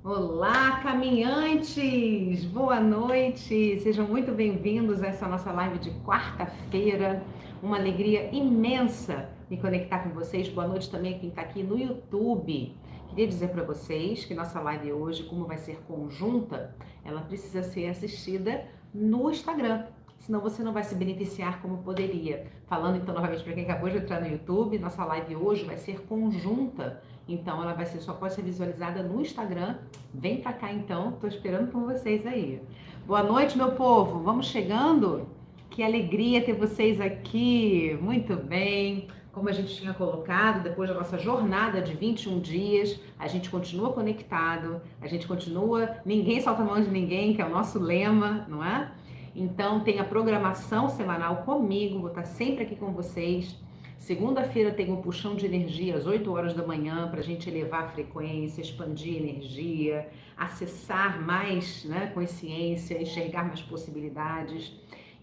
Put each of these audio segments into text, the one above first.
Olá, caminhantes! Boa noite! Sejam muito bem-vindos a essa nossa live de quarta-feira. Uma alegria imensa me conectar com vocês. Boa noite também a quem está aqui no YouTube. Queria dizer para vocês que nossa live hoje, como vai ser conjunta, ela precisa ser assistida no Instagram. Senão você não vai se beneficiar como poderia. Falando então novamente para quem acabou de entrar no YouTube, nossa live hoje vai ser conjunta. Então ela vai ser, só pode ser visualizada no Instagram. Vem pra cá então, tô esperando por vocês aí. Boa noite, meu povo, vamos chegando? Que alegria ter vocês aqui, muito bem. Como a gente tinha colocado, depois da nossa jornada de 21 dias, a gente continua conectado, a gente continua, ninguém solta a mão de ninguém, que é o nosso lema, não é? Então tem a programação semanal comigo, vou estar sempre aqui com vocês. Segunda-feira tem um puxão de energia às 8 horas da manhã para a gente elevar a frequência, expandir energia, acessar mais, né, consciência, enxergar mais possibilidades.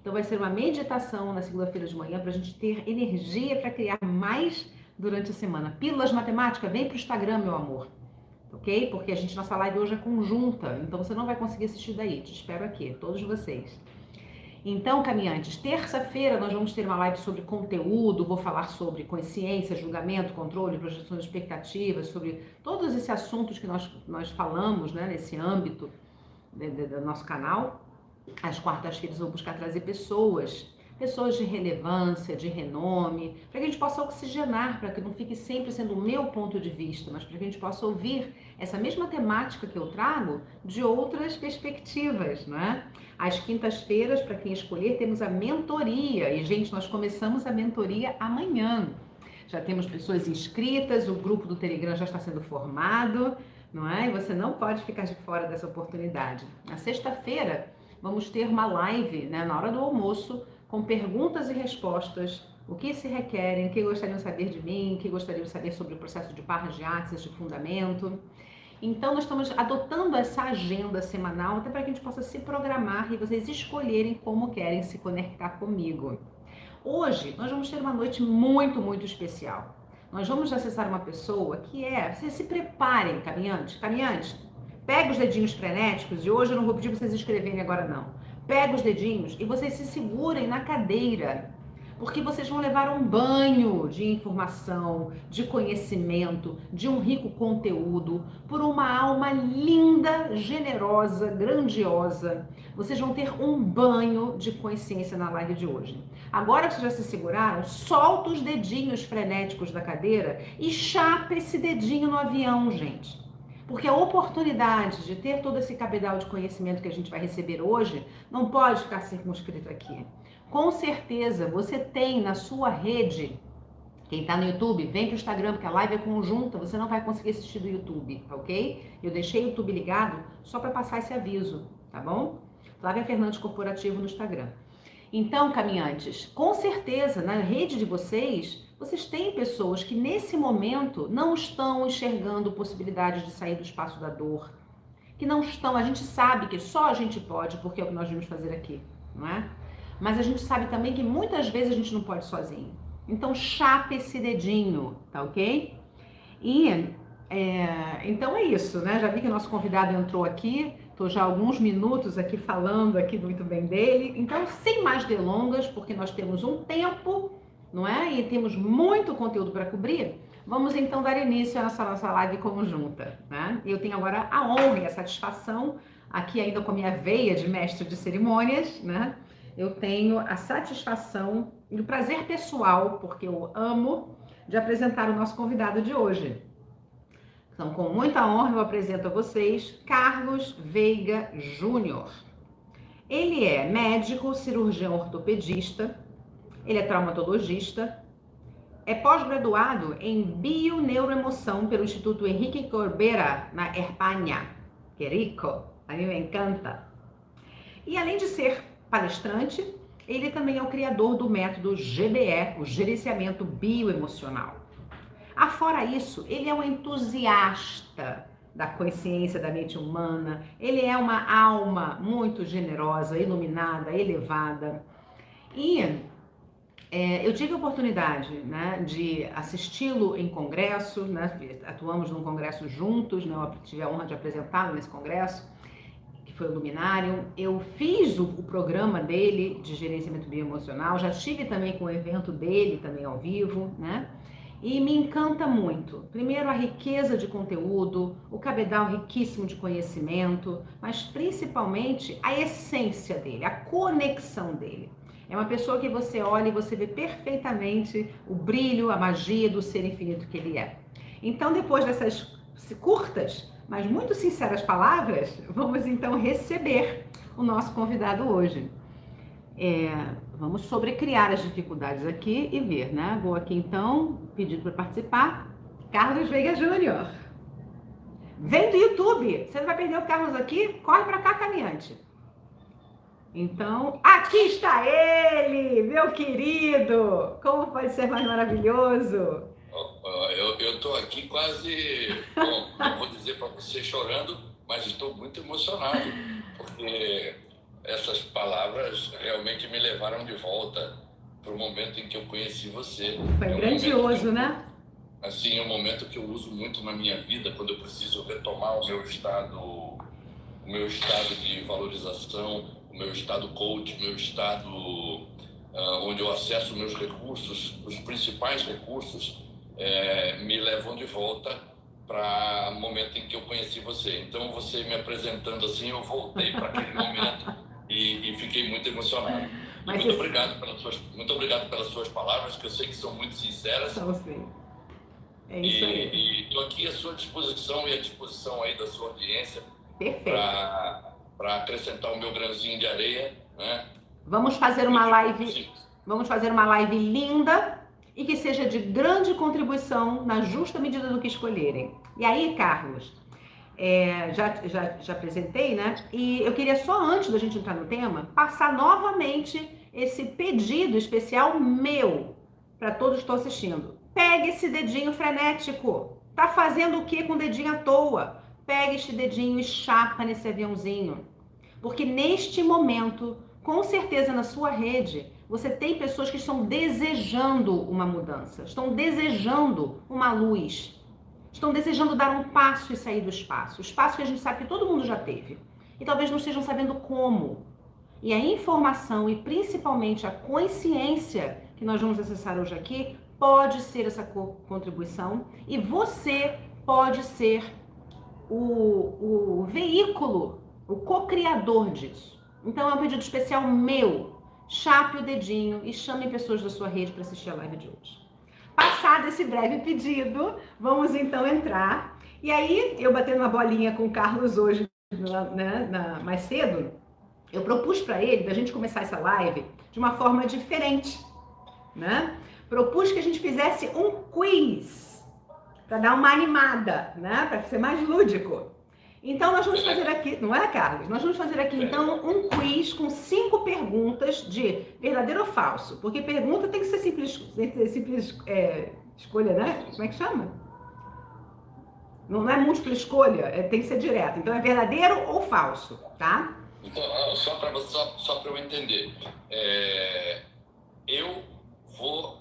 Então vai ser uma meditação na segunda-feira de manhã para a gente ter energia para criar mais durante a semana. Pílulas Matemática, vem para o Instagram, meu amor. Ok? Porque nossa live hoje é conjunta, então você não vai conseguir assistir daí. Te espero aqui, todos vocês. Então, caminhantes, terça-feira nós vamos ter uma live sobre conteúdo, vou falar sobre consciência, julgamento, controle, projeções de expectativas, sobre todos esses assuntos que nós falamos, né, nesse âmbito do nosso canal. Às quartas-feiras eu vou buscar trazer pessoas de relevância, de renome, para que a gente possa oxigenar, para que não fique sempre sendo o meu ponto de vista, mas para que a gente possa ouvir essa mesma temática que eu trago de outras perspectivas, não é? Às quintas-feiras, para quem escolher, temos a mentoria. E, gente, nós começamos a mentoria amanhã. Já temos pessoas inscritas, o grupo do Telegram já está sendo formado, não é? E você não pode ficar de fora dessa oportunidade. Na sexta-feira, vamos ter uma live, né, na hora do almoço, com perguntas e respostas, o que se requerem, o que gostariam de saber de mim, o que gostariam de saber sobre o processo de barras de axis, de fundamento. Então, nós estamos adotando essa agenda semanal até para que a gente possa se programar e vocês escolherem como querem se conectar comigo. Hoje, nós vamos ter uma noite muito, muito especial. Nós vamos acessar uma pessoa que vocês se preparem, caminhantes, pega os dedinhos frenéticos, e hoje eu não vou pedir para vocês escreverem agora não. Pega os dedinhos e vocês se segurem na cadeira, porque vocês vão levar um banho de informação, de conhecimento, de um rico conteúdo, por uma alma linda, generosa, grandiosa. Vocês vão ter um banho de consciência na live de hoje. Agora que vocês já se seguraram, solta os dedinhos frenéticos da cadeira e chapa esse dedinho no avião, gente. Porque a oportunidade de ter todo esse cabedal de conhecimento que a gente vai receber hoje não pode ficar circunscrito aqui. Com certeza, você tem na sua rede, quem tá no YouTube, vem pro Instagram, porque a live é conjunta, você não vai conseguir assistir do YouTube, ok? Eu deixei o YouTube ligado só para passar esse aviso, tá bom? Flávia Fernandes Corporativo no Instagram. Então, caminhantes, com certeza, na rede de vocês têm pessoas que nesse momento não estão enxergando possibilidades de sair do espaço da dor, que não estão, a gente sabe que só a gente pode, porque é o que nós vamos fazer aqui, não é? Mas a gente sabe também que muitas vezes a gente não pode sozinho. Então, chapa esse dedinho, tá ok? Então é isso, né? Já vi que o nosso convidado entrou aqui, estou já há alguns minutos aqui falando aqui muito bem dele. Então, sem mais delongas, porque nós temos um tempo, não é? E temos muito conteúdo para cobrir. Vamos então dar início à nossa live conjunta, né? Eu tenho agora a honra e a satisfação, aqui ainda com a minha veia de mestre de cerimônias, né? Eu tenho a satisfação e o prazer pessoal, porque eu amo, de apresentar o nosso convidado de hoje. Então, com muita honra, eu apresento a vocês Carlos Veiga Júnior. Ele é médico, cirurgião ortopedista, ele é traumatologista, é pós-graduado em Bioneuroemoção pelo Instituto Henrique Corbera, na Espanha. Que rico, a mim me encanta. E além de ser palestrante, ele também é o criador do método GBE, o gerenciamento bioemocional. Afora isso, ele é um entusiasta da consciência da mente humana. Ele é uma alma muito generosa, iluminada, elevada. E eu tive a oportunidade, né, de assisti-lo em congresso, né, atuamos num congresso juntos, né, eu tive a honra de apresentá-lo nesse congresso, que foi o Luminário. Eu fiz o programa dele de gerenciamento bioemocional, já estive também com o evento dele, também ao vivo, né? E me encanta muito. Primeiro, a riqueza de conteúdo, o cabedal riquíssimo de conhecimento, mas principalmente a essência dele, a conexão dele. É uma pessoa que você olha e você vê perfeitamente o brilho, a magia do ser infinito que ele é. Então, depois dessas curtas, mas muito sinceras palavras, vamos então receber o nosso convidado hoje. Vamos sobrecriar as dificuldades aqui e ver, né? Vou aqui então, pedido para participar, Carlos Veiga Júnior. Vem do YouTube, você não vai perder o Carlos aqui, corre para cá, caminhante. Então, aqui está ele, meu querido! Como pode ser mais maravilhoso? Eu estou aqui quase, bom, não vou dizer para você chorando, mas estou muito emocionado, porque essas palavras realmente me levaram de volta para o momento em que eu conheci você. Foi grandioso, né? Assim, é um momento que eu uso muito na minha vida, quando eu preciso retomar o meu estado de valorização, o meu estado coach, o meu estado onde eu acesso meus recursos, os principais recursos, me levam de volta para o momento em que eu conheci você. Então, você me apresentando assim, eu voltei para aquele momento e fiquei muito emocionado. Muito obrigado pelas suas palavras, que eu sei que são muito sinceras. São sim. É isso aí. E estou aqui à sua disposição e à disposição aí da sua audiência para acrescentar o meu grãozinho de areia, né? Vamos fazer uma live linda e que seja de grande contribuição na justa medida do que escolherem. E aí, Carlos, já apresentei, né? E eu queria só, antes da gente entrar no tema, passar novamente esse pedido especial meu para todos que estão assistindo. Pegue esse dedinho frenético. Tá fazendo o que com o dedinho à toa? Pega este dedinho e chapa nesse aviãozinho. Porque neste momento, com certeza na sua rede, você tem pessoas que estão desejando uma mudança, estão desejando uma luz, estão desejando dar um passo e sair do espaço. O espaço que a gente sabe que todo mundo já teve. E talvez não estejam sabendo como. E a informação e principalmente a consciência que nós vamos acessar hoje aqui pode ser essa contribuição e você pode ser o veículo, o co-criador disso. Então é um pedido especial meu. Chape o dedinho e chame pessoas da sua rede para assistir a live de hoje. Passado esse breve pedido, vamos então entrar. E aí, eu batendo uma bolinha com o Carlos hoje, né, mais cedo, eu propus para ele, da gente começar essa live de uma forma diferente, né? Propus que a gente fizesse um quiz, para dar uma animada, né? Para ser mais lúdico. Então, nós vamos fazer aqui, não é, Carlos? Nós vamos fazer aqui, então, um quiz com 5 perguntas de verdadeiro ou falso. Porque pergunta tem que ser simples escolha, né? Como é que chama? Não é múltipla escolha, tem que ser direto. Então, é verdadeiro ou falso, tá? Então, só para eu entender, eu vou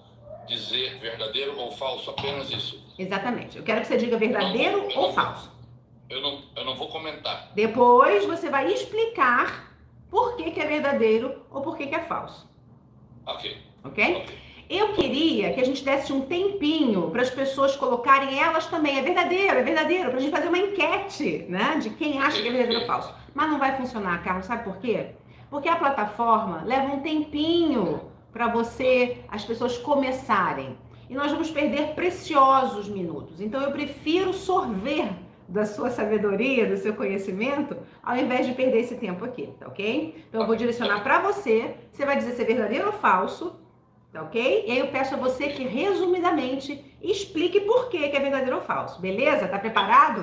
dizer verdadeiro ou falso, apenas isso? Exatamente. Eu quero que você diga verdadeiro ou falso. Eu não vou comentar. Depois você vai explicar por que é verdadeiro ou por que é falso. Ok? Eu queria que a gente desse um tempinho para as pessoas colocarem elas também. É verdadeiro, para a gente fazer uma enquete, né? De quem acha que é verdadeiro ou falso. Mas não vai funcionar, Carlos, sabe por quê? Porque a plataforma leva um tempinho para as pessoas começarem. E nós vamos perder preciosos minutos. Então eu prefiro sorver da sua sabedoria, do seu conhecimento, ao invés de perder esse tempo aqui, tá ok? Então eu vou direcionar para você, você vai dizer se é verdadeiro ou falso, tá ok? E aí eu peço a você que, resumidamente, explique por que é verdadeiro ou falso, beleza? Tá preparado?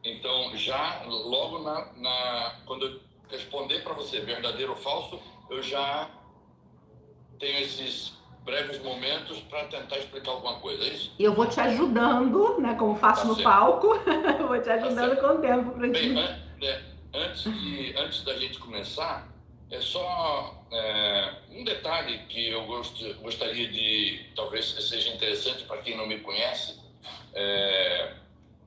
Então, já logo quando eu responder para você verdadeiro ou falso, eu já tenho esses breves momentos para tentar explicar alguma coisa, é isso? Eu vou te ajudando, né, como faço Tá no certo, palco, vou te tá ajudando certo. com o tempo para Bem, gente. antes da gente começar, é só um detalhe que eu gostaria de, talvez seja interessante para quem não me conhece,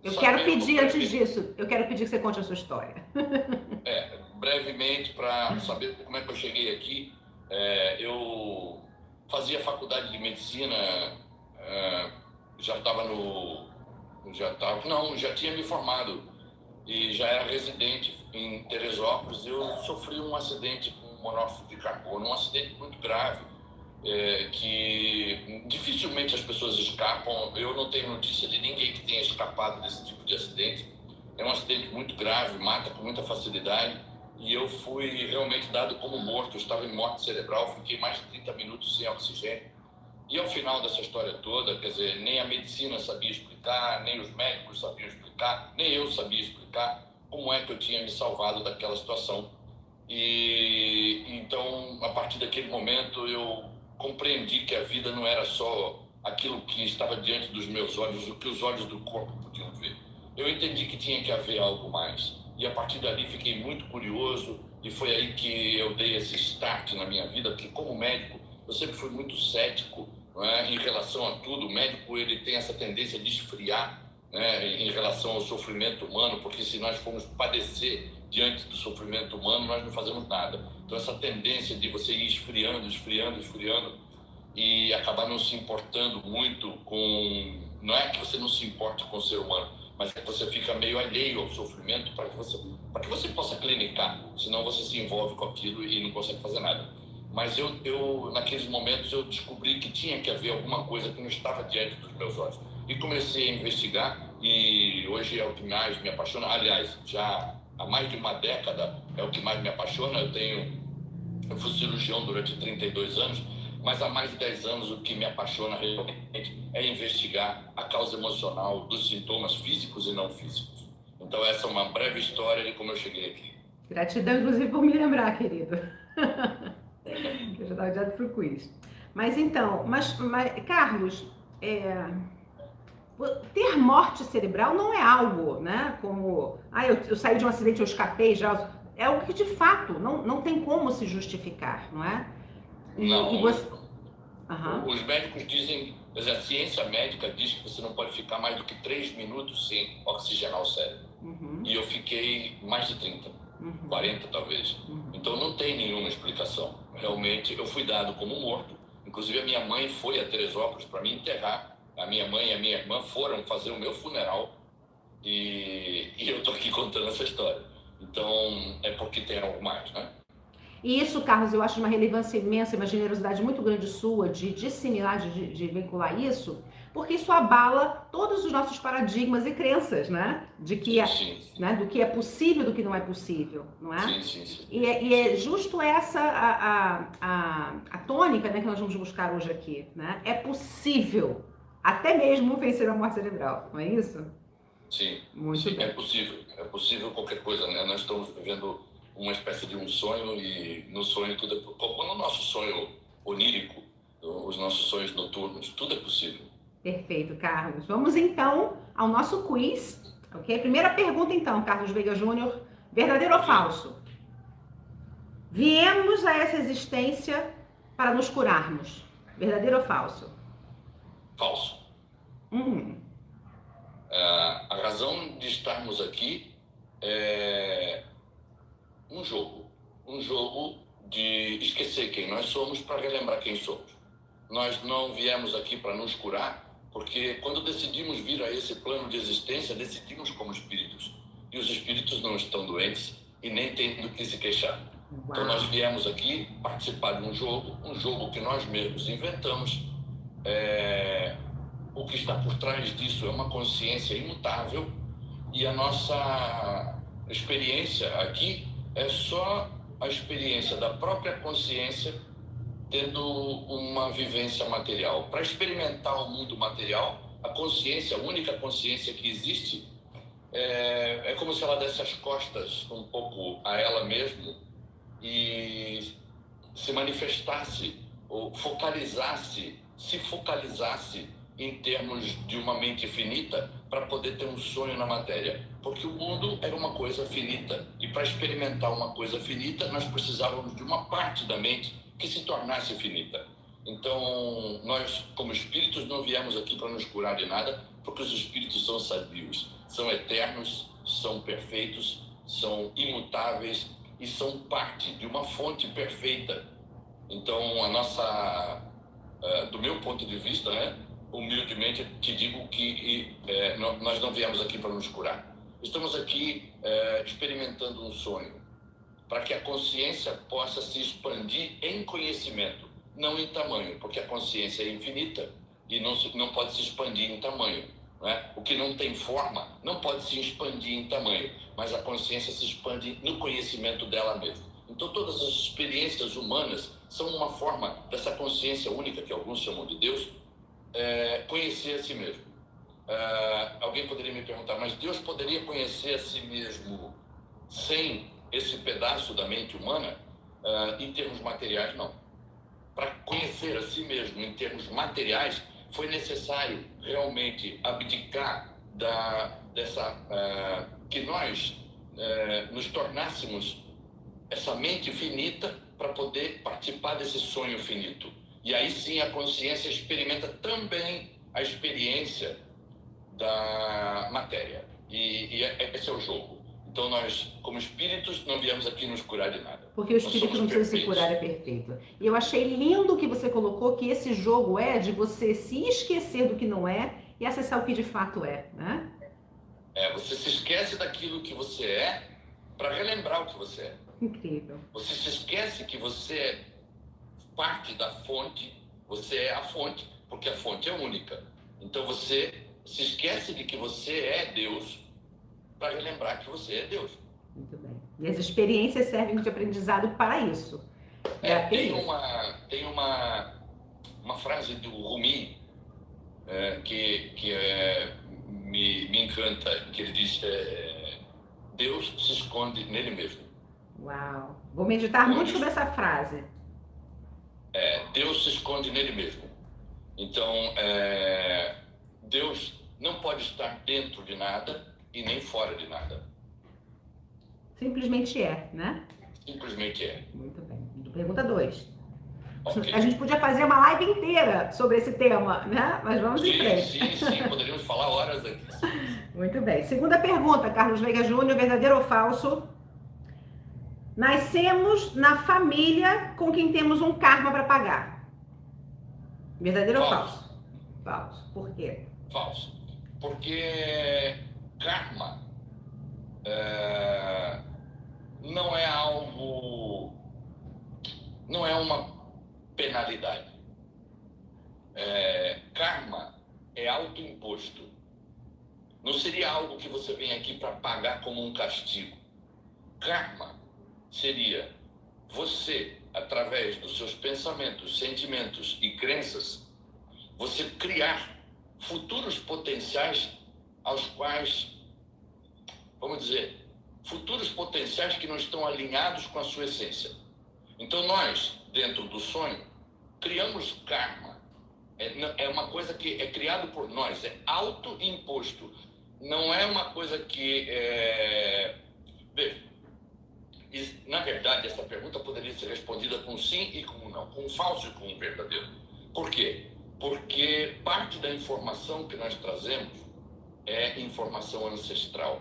Eu quero sabendo pedir antes disso, eu quero pedir que você conte a sua história. brevemente, para saber como é que eu cheguei aqui. Eu fazia faculdade de medicina, já estava já tinha me formado e já era residente em Teresópolis. Eu sofri um acidente com monóxido de carbono, um acidente muito grave, que dificilmente as pessoas escapam. Eu não tenho notícia de ninguém que tenha escapado desse tipo de acidente. É um acidente muito grave, mata com muita facilidade, e eu fui realmente dado como morto. Eu estava em morte cerebral, fiquei mais de 30 minutos sem oxigênio. E ao final dessa história toda, quer dizer, nem a medicina sabia explicar, nem os médicos sabiam explicar, nem eu sabia explicar como é que eu tinha me salvado daquela situação. E então, a partir daquele momento, eu compreendi que a vida não era só aquilo que estava diante dos meus olhos, o que os olhos do corpo podiam ver. Eu entendi que tinha que haver algo mais. E a partir dali fiquei muito curioso, e foi aí que eu dei esse start na minha vida, porque como médico eu sempre fui muito cético, não é, em relação a tudo. O médico, ele tem essa tendência de esfriar, né, em relação ao sofrimento humano, porque se nós formos padecer diante do sofrimento humano, nós não fazemos nada. Então essa tendência de você ir esfriando e acabar não se importando muito com... Não é que você não se importe com o ser humano, mas é que você fica meio alheio ao sofrimento para que você possa clinicar, senão você se envolve com aquilo e não consegue fazer nada. Mas eu naqueles momentos, eu descobri que tinha que haver alguma coisa que não estava diante dos meus olhos. E comecei a investigar, e hoje é o que mais me apaixona. Aliás, já há mais de uma década é o que mais me apaixona. Eu fui cirurgião durante 32 anos, mas há mais de 10 anos o que me apaixona realmente é investigar a causa emocional dos sintomas físicos e não físicos. Então essa é uma breve história de como eu cheguei aqui. Gratidão, inclusive, por me lembrar, querido. Que eu já estava adiado para o quiz. Mas então, Carlos, ter morte cerebral não é algo, né? Como, eu saí de um acidente, eu escapei já. É algo que de fato não tem como se justificar, não é? Não, e você... Uhum. Os médicos dizem, a ciência médica diz que você não pode ficar mais do que 3 minutos sem oxigenar o cérebro. Uhum. E eu fiquei mais de 30, 40 talvez. Então não tem nenhuma explicação. Realmente eu fui dado como morto. Inclusive a minha mãe foi a Teresópolis para me enterrar. A minha mãe e a minha irmã foram fazer o meu funeral. E eu estou aqui contando essa história. Então é porque tem algo mais, né? E isso, Carlos, eu acho de uma relevância imensa, uma generosidade muito grande sua de disseminar, de vincular isso, porque isso abala todos os nossos paradigmas e crenças, né? De que Sim. Né? Do que é possível, do que não é possível, não é? Sim. E é justo essa a tônica, né, que nós vamos buscar hoje aqui, né? É possível, até mesmo vencer a morte cerebral, não é isso? Sim, muito bem. É possível qualquer coisa, né? Nós estamos vivendo uma espécie de um sonho, e no sonho tudo como no nosso sonho onírico, os nossos sonhos noturnos, tudo é possível. Perfeito, Carlos. Vamos então ao nosso quiz, ok? Primeira pergunta então, Carlos Veiga Júnior, verdadeiro ou falso? Viemos a essa existência para nos curarmos, verdadeiro ou falso? Falso. A razão de estarmos aqui é um jogo de esquecer quem nós somos para relembrar quem somos. Nós não viemos aqui para nos curar, porque quando decidimos vir a esse plano de existência, decidimos como espíritos. E os espíritos não estão doentes e nem têm do que se queixar. Uau. Então nós viemos aqui participar de um jogo que nós mesmos inventamos. O que está por trás disso é uma consciência imutável, e a nossa experiência aqui é só a experiência da própria consciência tendo uma vivência material. Para experimentar o mundo material, a consciência, a única consciência que existe, é como se ela desse as costas um pouco a ela mesma e se manifestasse se focalizasse em termos de uma mente finita para poder ter um sonho na matéria. Porque o mundo era uma coisa finita e para experimentar uma coisa finita nós precisávamos de uma parte da mente que se tornasse finita. Então nós, como espíritos, não viemos aqui para nos curar de nada, porque os espíritos são sadios, são eternos, são perfeitos, são imutáveis e são parte de uma fonte perfeita. Então, do meu ponto de vista, né, humildemente te digo que nós não viemos aqui para nos curar. Estamos aqui experimentando um sonho, para que a consciência possa se expandir em conhecimento, não em tamanho, porque a consciência é infinita e não pode se expandir em tamanho. Né? O que não tem forma não pode se expandir em tamanho, mas a consciência se expande no conhecimento dela mesma. Então todas as experiências humanas são uma forma dessa consciência única, que alguns chamam de Deus, conhecer a si mesmo. Alguém poderia me perguntar, mas Deus poderia conhecer a si mesmo sem esse pedaço da mente humana? Em termos materiais, não. Para conhecer a si mesmo em termos materiais, foi necessário realmente abdicar que nós nos tornássemos essa mente finita para poder participar desse sonho finito. E aí sim a consciência experimenta também a experiência da matéria. E esse é o jogo. Então nós, como espíritos, não viemos aqui nos curar de nada. Porque o espírito não precisa se curar, é perfeito. E eu achei lindo que você colocou que esse jogo é de você se esquecer do que não é e acessar o que de fato é, né? Você se esquece daquilo que você é para relembrar o que você é. Incrível. Você se esquece que você é parte da fonte, você é a fonte, porque a fonte é única. Então você se esquece de que você é Deus para relembrar que você é Deus. Muito bem. E as experiências servem de aprendizado para isso. Tem uma frase do Rumi que me encanta, que ele diz: Deus se esconde nele mesmo. Uau! Vou meditar muito sobre essa frase. Deus se esconde nele mesmo. Então, Deus não pode estar dentro de nada e nem fora de nada. Simplesmente é, né? Simplesmente é. Muito bem. Pergunta 2. Okay. A gente podia fazer uma live inteira sobre esse tema, né? Mas vamos em frente. Sim, poderíamos falar horas aqui. Muito bem. Segunda pergunta, Carlos Veiga Júnior, verdadeiro ou falso? Nascemos na família com quem temos um karma para pagar. Verdadeiro ou falso? Falso. Por quê? Falso. Porque karma não é algo, não é uma penalidade. Karma é autoimposto. Não seria algo que você vem aqui para pagar como um castigo. Karma seria você, através dos seus pensamentos, sentimentos e crenças, você criar futuros potenciais aos quais, vamos dizer, futuros potenciais que não estão alinhados com a sua essência. Então nós, dentro do sonho, criamos karma. É uma coisa que é criado por nós, é autoimposto. Não é uma coisa que veja, na verdade, essa pergunta poderia ser respondida com sim e com não, com falso e com verdadeiro. Por quê? Porque parte da informação que nós trazemos é informação ancestral.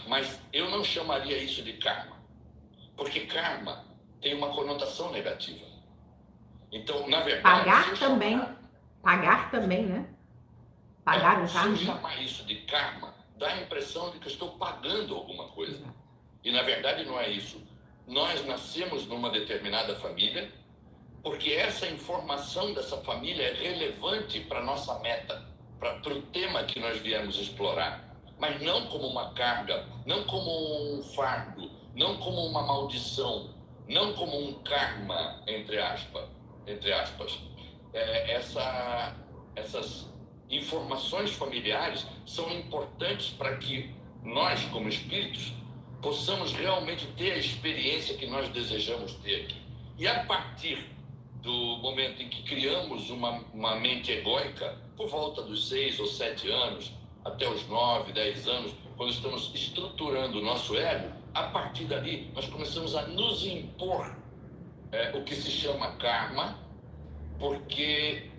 Mas eu não chamaria isso de karma, porque karma tem uma conotação negativa. Então, na verdade... Pagar também, né? Pagar um karma. Se eu chamar isso de karma, dá a impressão de que eu estou pagando alguma coisa. E, na verdade, não é isso. Nós nascemos numa determinada família porque essa informação dessa família é relevante para a nossa meta, para o tema que nós viemos explorar. Mas não como uma carga, não como um fardo, não como uma maldição, não como um karma, entre aspas. Essas informações familiares são importantes para que nós, como espíritos, possamos realmente ter a experiência que nós desejamos ter aqui. E a partir do momento em que criamos uma mente egóica, por volta dos 6 ou 7 anos, até os 9, 10 anos, quando estamos estruturando o nosso ego, a partir dali nós começamos a nos impor o que se chama karma, porque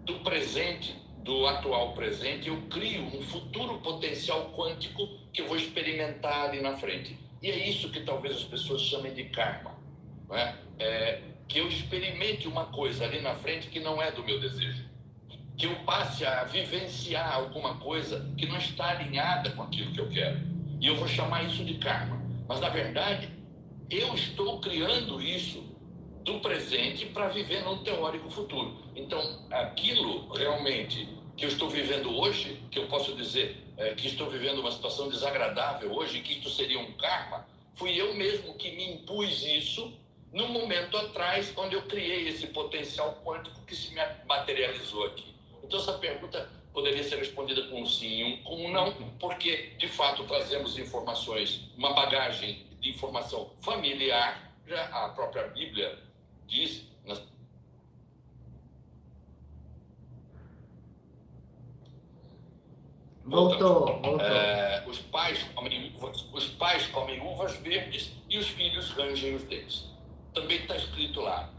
do presente, do atual presente, eu crio um futuro potencial quântico que eu vou experimentar ali na frente. E é isso que talvez as pessoas chamem de karma, não é? Que eu experimente uma coisa ali na frente que não é do meu desejo, que eu passe a vivenciar alguma coisa que não está alinhada com aquilo que eu quero. E eu vou chamar isso de karma. Mas, na verdade, eu estou criando isso do presente para viver num teórico futuro. Então, aquilo realmente que eu estou vivendo hoje, que eu posso dizer que estou vivendo uma situação desagradável hoje, que isso seria um karma, fui eu mesmo que me impus isso num momento atrás, onde eu criei esse potencial quântico que se materializou aqui. Então, essa pergunta poderia ser respondida com um sim e com um não, porque, de fato, trazemos informações, uma bagagem de informação familiar. Já a própria Bíblia diz... Voltou. Os pais comem uvas verdes e os filhos rangem os dentes. Também está escrito lá.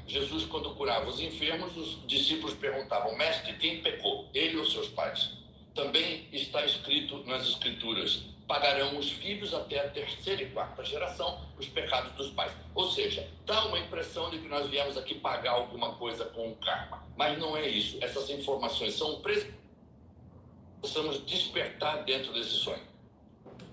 Jesus, quando curava os enfermos, os discípulos perguntavam: mestre, quem pecou, ele ou seus pais? Também está escrito nas escrituras: pagarão os filhos até a terceira e quarta geração os pecados dos pais. Ou seja, dá uma impressão de que nós viemos aqui pagar alguma coisa com o karma, mas não é isso. Essas informações são precisamos despertar dentro desse sonho.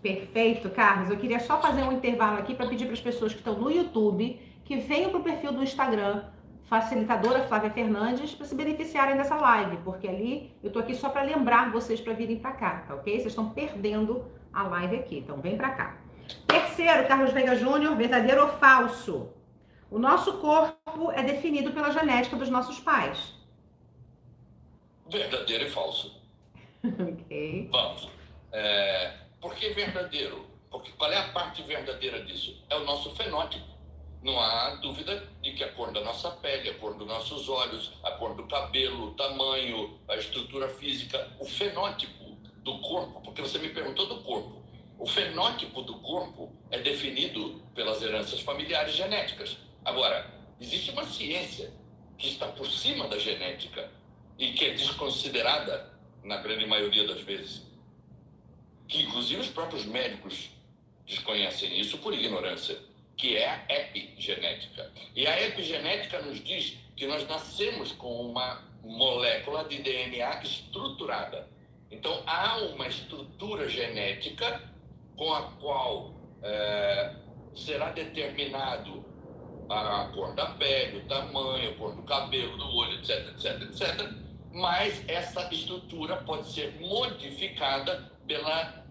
Perfeito, Carlos. Eu queria só fazer um intervalo aqui para pedir para as pessoas que estão no YouTube que venham para o perfil do Instagram, facilitadora Flávia Fernandes, para se beneficiarem dessa live, porque ali eu tô aqui só para lembrar vocês para virem para cá, tá ok? Vocês estão perdendo a live aqui, então vem para cá. Terceiro, Carlos Veiga Júnior, verdadeiro ou falso? O nosso corpo é definido pela genética dos nossos pais. Verdadeiro e falso. Ok. Vamos. Por que verdadeiro? Porque qual é a parte verdadeira disso? É o nosso fenótipo. Não há dúvida de que a cor da nossa pele, a cor dos nossos olhos, a cor do cabelo, o tamanho, a estrutura física, o fenótipo do corpo, porque você me perguntou do corpo. O fenótipo do corpo é definido pelas heranças familiares genéticas. Agora, existe uma ciência que está por cima da genética e que é desconsiderada na grande maioria das vezes, que inclusive os próprios médicos desconhecem isso por ignorância, que é a epigenética. E a epigenética nos diz que nós nascemos com uma molécula de DNA estruturada. Então, há uma estrutura genética com a qual será determinado a cor da pele, o tamanho, a cor do cabelo, do olho, etc, etc, etc. Mas essa estrutura pode ser modificada pela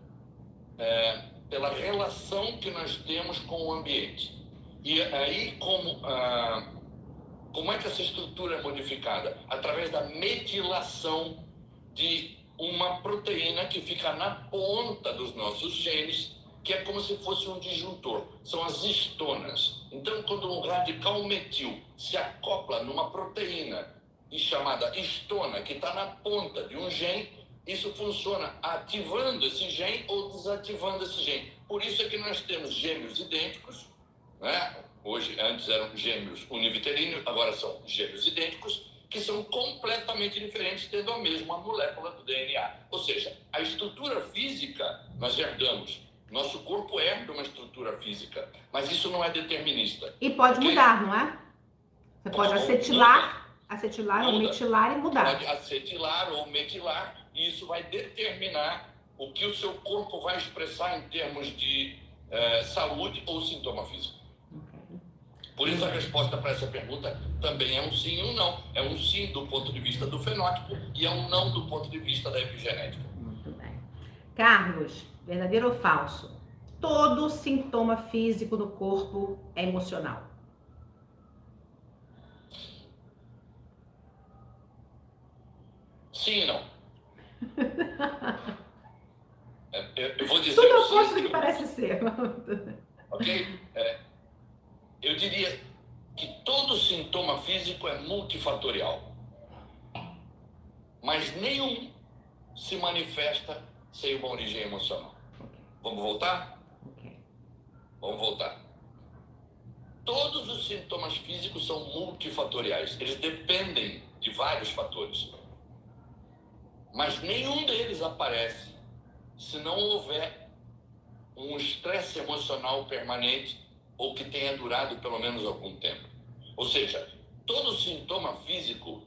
relação que nós temos com o ambiente. E aí, como é que essa estrutura é modificada? Através da metilação de uma proteína que fica na ponta dos nossos genes, que é como se fosse um disjuntor. São as histonas. Então, quando um radical metil se acopla numa proteína chamada histona, que está na ponta de um gene, isso funciona ativando esse gene ou desativando esse gene. Por isso é que nós temos gêmeos idênticos, né? Hoje, antes eram gêmeos univitelinos, agora são gêmeos idênticos, que são completamente diferentes, tendo a mesma molécula do DNA. Ou seja, a estrutura física nós herdamos. Nosso corpo herda uma estrutura física, mas isso não é determinista. E pode mudar, não é? Você pode acetilar ou metilar e mudar. Pode acetilar ou metilar, e isso vai determinar o que o seu corpo vai expressar em termos de saúde ou sintoma físico. Por isso a resposta para essa pergunta também é um sim e um não. É um sim do ponto de vista do fenótipo e é um não do ponto de vista da epigenética. Muito bem. Carlos, verdadeiro ou falso? Todo sintoma físico do corpo é emocional. Sim e não. Eu vou dizer tudo oposto do que parece ser. Ok? Eu diria que todo sintoma sintoma físico é multifatorial, mas nenhum se manifesta sem uma origem emocional. Vamos voltar? Vamos voltar. Todos os sintomas físicos são multifatoriais. Eles dependem de vários fatores. Mas nenhum deles aparece se não houver um estresse emocional permanente ou que tenha durado pelo menos algum tempo. Ou seja, todo sintoma físico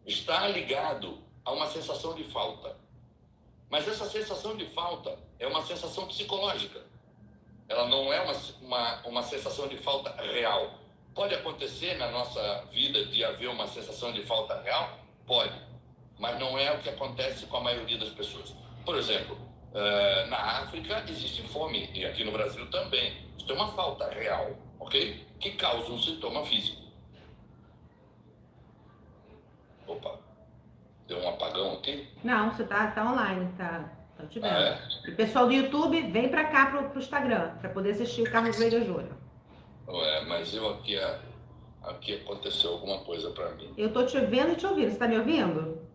está ligado a uma sensação de falta. Mas essa sensação de falta é uma sensação psicológica. Ela não é uma sensação de falta real. Pode acontecer na nossa vida de haver uma sensação de falta real? Pode. Mas não é o que acontece com a maioria das pessoas. Por exemplo, na África existe fome, e aqui no Brasil também. Isso é uma falta real, ok? Que causa um sintoma físico. Opa, deu um apagão aqui? Não, você tá online, tá te vendo. É? E o pessoal do YouTube, vem pra cá pro Instagram, pra poder assistir o Carlos Veiga Júnior. Mas eu aqui aconteceu alguma coisa pra mim. Eu tô te vendo e te ouvindo. Você tá me ouvindo?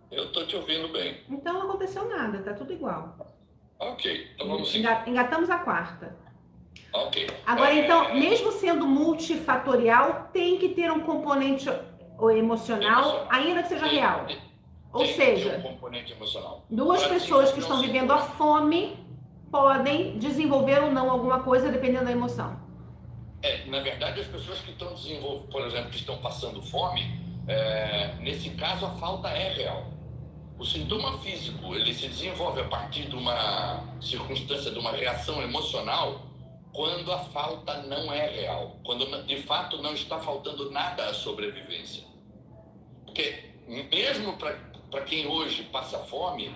Eu tô te ouvindo bem. Então não aconteceu nada, tá tudo igual. Ok, então vamos seguir. Engatamos a quarta. Ok. Agora, então, mesmo sendo multifatorial, tem que ter um componente emocional, ainda que seja real. Ou seja, um componente emocional. Duas pessoas que estão vivendo a fome podem desenvolver ou não alguma coisa dependendo da emoção. Na verdade, as pessoas que estão desenvolvendo, por exemplo, que estão passando fome, nesse caso a falta é real. O sintoma físico, ele se desenvolve a partir de uma circunstância, de uma reação emocional, quando a falta não é real, quando de fato não está faltando nada à sobrevivência. Porque mesmo para quem hoje passa fome,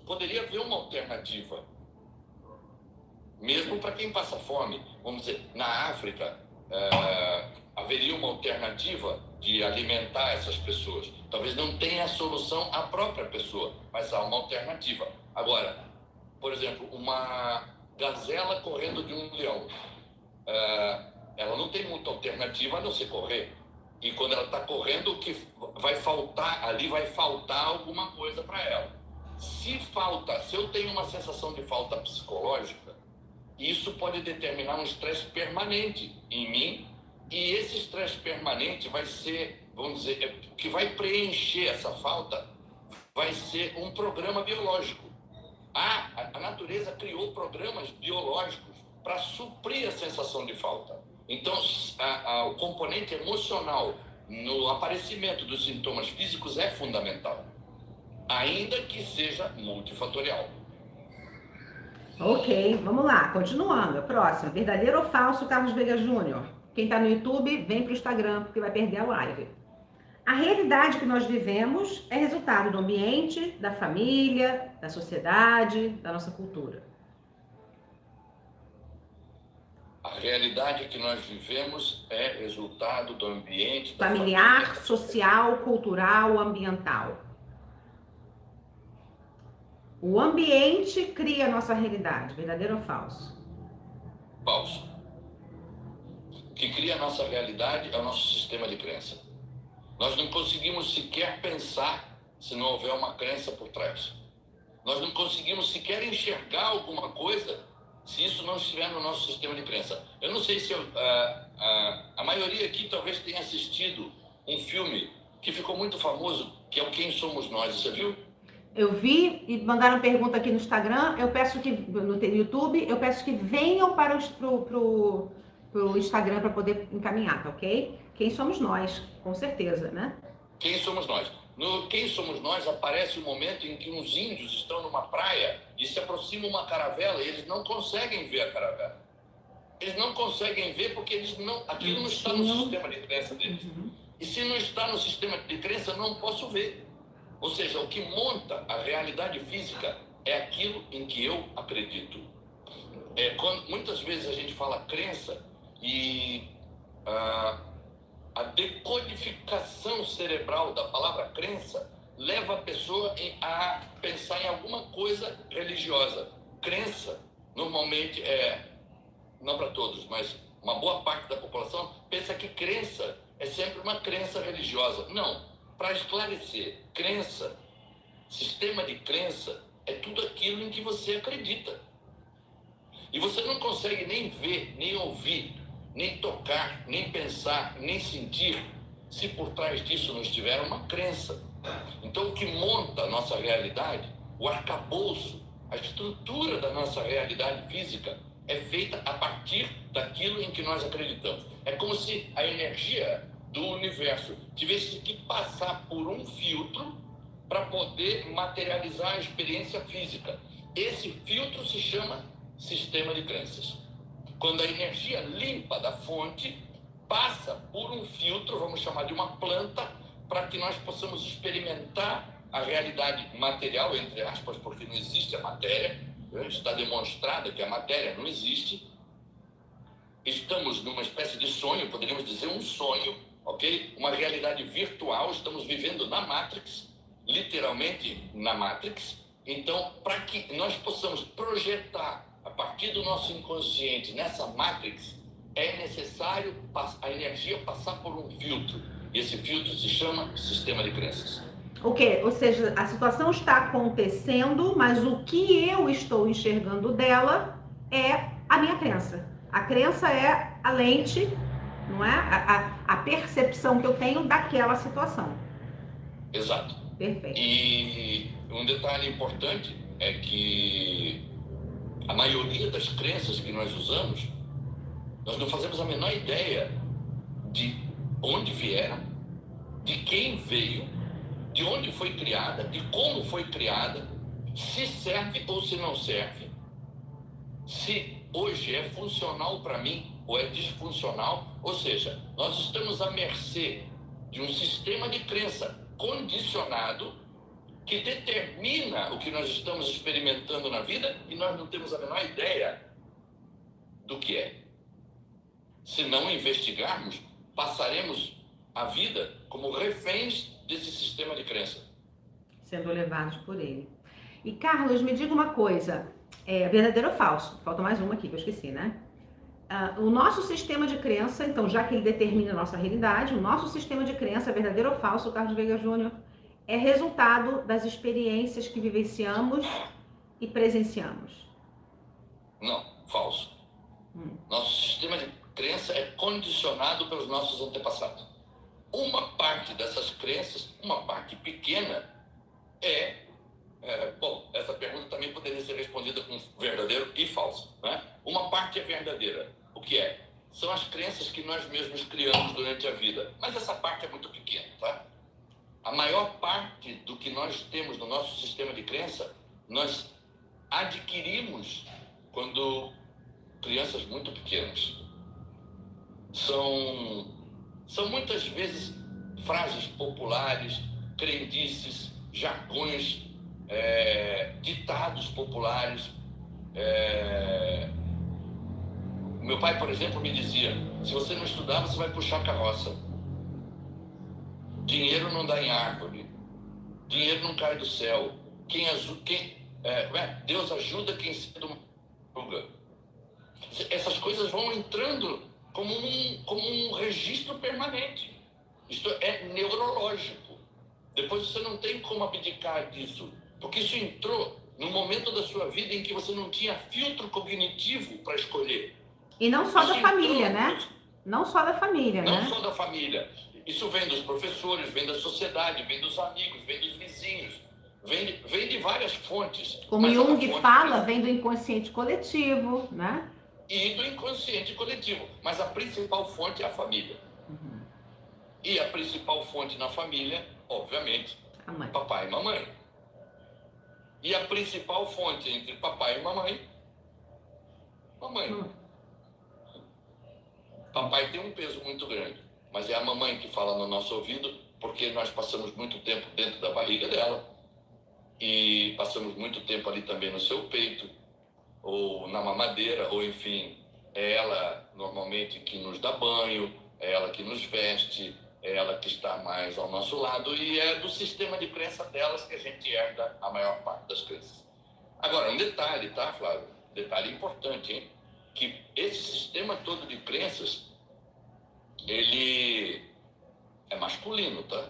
poderia haver uma alternativa. Mesmo para quem passa fome, vamos dizer, na África, haveria uma alternativa de alimentar essas pessoas. Talvez não tenha a solução a própria pessoa, mas há uma alternativa. Agora, por exemplo, uma gazela correndo de um leão, ela não tem muita alternativa a não ser correr. E quando ela está correndo, o que vai faltar ali, vai faltar alguma coisa para ela. Se eu tenho uma sensação de falta psicológica, isso pode determinar um estresse permanente em mim, e esse estresse permanente vai ser, vamos dizer, o que vai preencher essa falta vai ser um programa biológico. A natureza criou programas biológicos para suprir a sensação de falta. Então, o componente emocional no aparecimento dos sintomas físicos é fundamental, ainda que seja multifatorial. Ok, vamos lá, continuando. A próxima, verdadeiro ou falso, Carlos Veiga Júnior? Quem está no YouTube, vem para o Instagram, porque vai perder a live. A realidade que nós vivemos é resultado do ambiente, da família, da sociedade, da nossa cultura. A realidade que nós vivemos é resultado do ambiente... familiar, social, cultural, ambiental. O ambiente cria a nossa realidade, verdadeiro ou falso? Falso. O que cria a nossa realidade é o nosso sistema de crença. Nós não conseguimos sequer pensar se não houver uma crença por trás. Nós não conseguimos sequer enxergar alguma coisa se isso não estiver no nosso sistema de crença. Eu não sei se a maioria aqui talvez tenha assistido um filme que ficou muito famoso, que é o Quem Somos Nós. Você viu? Eu vi e mandaram pergunta aqui no Instagram. Eu peço que no YouTube, eu peço que venham para pro Instagram para poder encaminhar, tá ok? Quem somos nós, com certeza, né? Quem somos nós? No Quem Somos Nós aparece um momento em que uns índios estão numa praia e se aproxima uma caravela e eles não conseguem ver a caravela. Eles não conseguem ver porque aquilo não está no sistema de crença deles. E se não está no sistema de crença, eu não posso ver. Ou seja, o que monta a realidade física é aquilo em que eu acredito. Muitas vezes a gente fala crença e a decodificação cerebral da palavra crença leva a pessoa a pensar em alguma coisa religiosa. Crença, normalmente, não para todos, mas uma boa parte da população pensa que crença é sempre uma crença religiosa. Não. Para esclarecer, crença, sistema de crença, é tudo aquilo em que você acredita. E você não consegue nem ver, nem ouvir, nem tocar, nem pensar, nem sentir, se por trás disso não estiver uma crença. Então, o que monta a nossa realidade, o arcabouço, a estrutura da nossa realidade física é feita a partir daquilo em que nós acreditamos. É como se a energia do universo tivesse que passar por um filtro para poder materializar a experiência física. Esse filtro se chama sistema de crenças. Quando a energia limpa da fonte passa por um filtro, vamos chamar de uma planta, para que nós possamos experimentar a realidade material, entre aspas, porque não existe a matéria, está demonstrado que a matéria não existe. Estamos numa espécie de sonho, poderíamos dizer um sonho, ok? Uma realidade virtual, estamos vivendo na Matrix, literalmente na Matrix. Então, para que nós possamos projetar a partir do nosso inconsciente nessa Matrix, é necessário a energia passar por um filtro. E esse filtro se chama sistema de crenças. Ok, ou seja, a situação está acontecendo, mas o que eu estou enxergando dela é a minha crença. A crença é a lente, não é? A percepção que eu tenho daquela situação. Exato. Perfeito. E um detalhe importante é que a maioria das crenças que nós usamos, nós não fazemos a menor ideia de onde vieram, de quem veio, de onde foi criada, de como foi criada, se serve ou se não serve, se hoje é funcional para mim ou é disfuncional. Ou seja, nós estamos à mercê de um sistema de crença condicionado que determina o que nós estamos experimentando na vida e nós não temos a menor ideia do que é. Se não investigarmos, passaremos a vida como reféns desse sistema de crença. Sendo levados por ele. E Carlos, me diga uma coisa, verdadeiro ou falso? Falta mais uma aqui que eu esqueci, né? O nosso sistema de crença, então, já que ele determina a nossa realidade, o nosso sistema de crença, verdadeiro ou falso, Carlos Veiga Júnior, é resultado das experiências que vivenciamos e presenciamos. Não, falso. Nosso sistema de crença é condicionado pelos nossos antepassados. Uma parte dessas crenças, uma parte pequena, bom, essa pergunta também poderia ser respondida com verdadeiro e falso, né? Uma parte é verdadeira. O que é? São as crenças que nós mesmos criamos durante a vida. Mas essa parte é muito pequena, tá? A maior parte do que nós temos no nosso sistema de crença, nós adquirimos quando crianças muito pequenas. São muitas vezes frases populares, crendices, jargões, ditados populares. Meu pai, por exemplo, me dizia: se você não estudar, você vai puxar carroça. Dinheiro não dá em árvore. Dinheiro não cai do céu. Deus ajuda quem cedo madruga. Essas coisas vão entrando como um registro permanente. Isto é neurológico. Depois você não tem como abdicar disso, porque isso entrou no momento da sua vida em que você não tinha filtro cognitivo para escolher. E não só da família, né? Não só da família, né? Não só da família. Isso vem dos professores, vem da sociedade, vem dos amigos, vem dos vizinhos, vem de várias fontes. Como Jung fala, vem do inconsciente coletivo, né? E do inconsciente coletivo. Mas a principal fonte é a família. E a principal fonte na família, obviamente, papai e mamãe. E a principal fonte entre papai e mamãe. Papai tem um peso muito grande, mas é a mamãe que fala no nosso ouvido, porque nós passamos muito tempo dentro da barriga dela e passamos muito tempo ali também no seu peito, ou na mamadeira, ou enfim, é ela normalmente que nos dá banho, é ela que nos veste, é ela que está mais ao nosso lado, e é do sistema de crença delas que a gente herda a maior parte das crenças. Agora, um detalhe, tá, Flávio? Detalhe importante, hein? que esse sistema todo de crenças, ele é masculino, tá?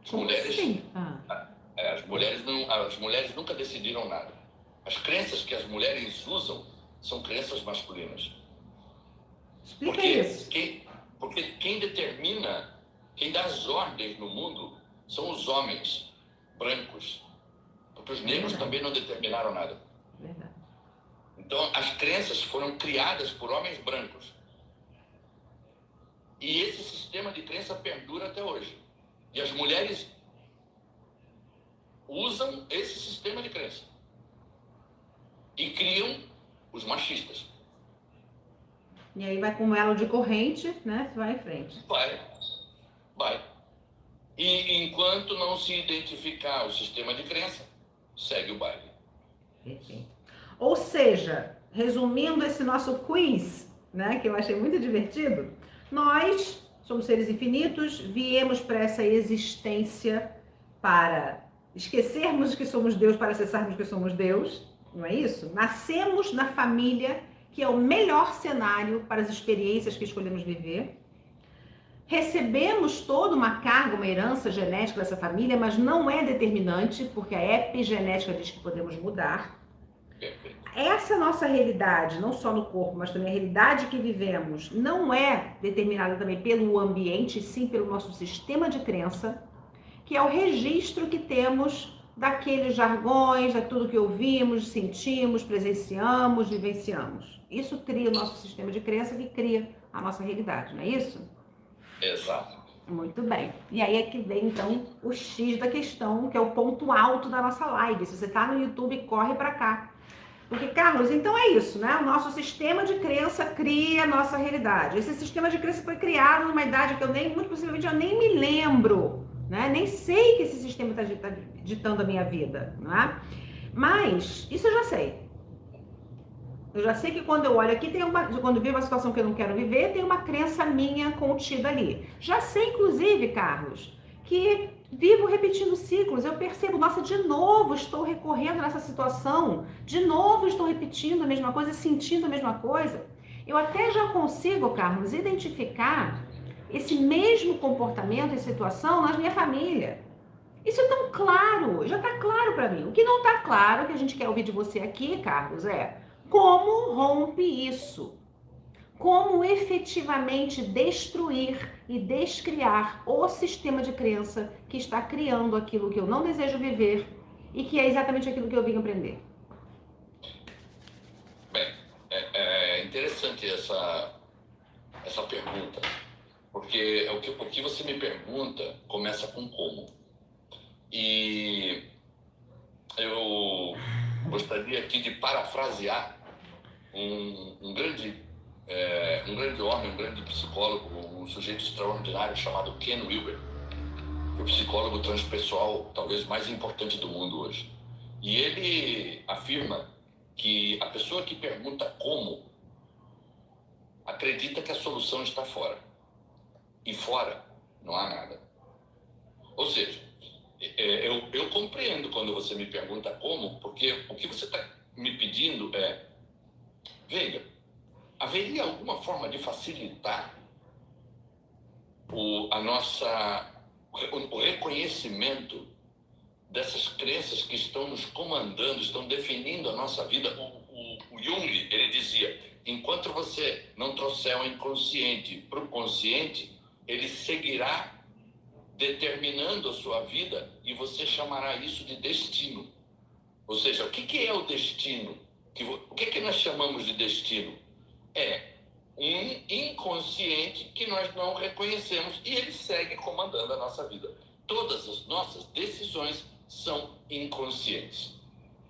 As Como mulheres, assim? as mulheres nunca decidiram nada. As crenças que as mulheres usam são crenças masculinas. Explica isso. Porque quem determina, quem dá as ordens no mundo são os homens brancos. Porque os negros também não determinaram nada. Verdade. Então, as crenças foram criadas por homens brancos. E esse sistema de crença perdura até hoje. E as mulheres usam esse sistema de crença. E criam os machistas. E aí vai com um elo de corrente, né? Vai em frente. Vai. E enquanto não se identificar o sistema de crença, segue o baile. Perfeito. Ou seja, resumindo esse nosso quiz, né, que eu achei muito divertido, nós somos seres infinitos, viemos para essa existência para esquecermos que somos Deus, para acessarmos que somos Deus, não é isso? Nascemos na família, que é o melhor cenário para as experiências que escolhemos viver. Recebemos toda uma carga, uma herança genética dessa família, mas não é determinante, porque a epigenética diz que podemos mudar. Perfeito. Essa nossa realidade, não só no corpo, mas também a realidade que vivemos, não é determinada também pelo ambiente, sim pelo nosso sistema de crença, que é o registro que temos daqueles jargões, de tudo que ouvimos, sentimos, presenciamos, vivenciamos. Isso cria o nosso sistema de crença, que cria a nossa realidade, não é isso? Exato. Muito bem. E aí é que vem, então, o X da questão, que é o ponto alto da nossa live. Se você está no YouTube, corre para cá. Porque, Carlos, então é isso, né? O nosso sistema de crença cria a nossa realidade. Esse sistema de crença foi criado numa idade que muito possivelmente, eu nem me lembro, né? Nem sei que esse sistema está ditando a minha vida, não é? Mas, isso eu já sei. Eu já sei que quando eu olho aqui, quando eu vivo uma situação que eu não quero viver, tem uma crença minha contida ali. Já sei, inclusive, Carlos, que vivo repetindo ciclos. Eu percebo, nossa, de novo estou recorrendo nessa situação. De novo estou repetindo a mesma coisa, sentindo a mesma coisa. Eu até já consigo, Carlos, identificar esse mesmo comportamento e situação na minha família. Isso é tão claro, já está claro para mim. O que não está claro, que a gente quer ouvir de você aqui, Carlos, é como rompe isso? Como efetivamente destruir e descriar o sistema de crença que está criando aquilo que eu não desejo viver e que é exatamente aquilo que eu vim aprender? Bem, é interessante essa pergunta, porque o que você me pergunta começa com como. E eu gostaria aqui de parafrasear um grande homem, um grande psicólogo, um sujeito extraordinário chamado Ken Wilber, que é o psicólogo transpessoal talvez mais importante do mundo hoje. E ele afirma que a pessoa que pergunta como acredita que a solução está fora. E fora não há nada. Ou seja, eu compreendo quando você me pergunta como, porque o que você está me pedindo é: veja, haveria alguma forma de facilitar o reconhecimento dessas crenças que estão nos comandando, estão definindo a nossa vida? O Jung, ele dizia, enquanto você não trouxer o inconsciente para o consciente, ele seguirá determinando a sua vida e você chamará isso de destino. Ou seja, o que é o destino? O que nós chamamos de destino? É um inconsciente que nós não reconhecemos e ele segue comandando a nossa vida. Todas as nossas decisões são inconscientes.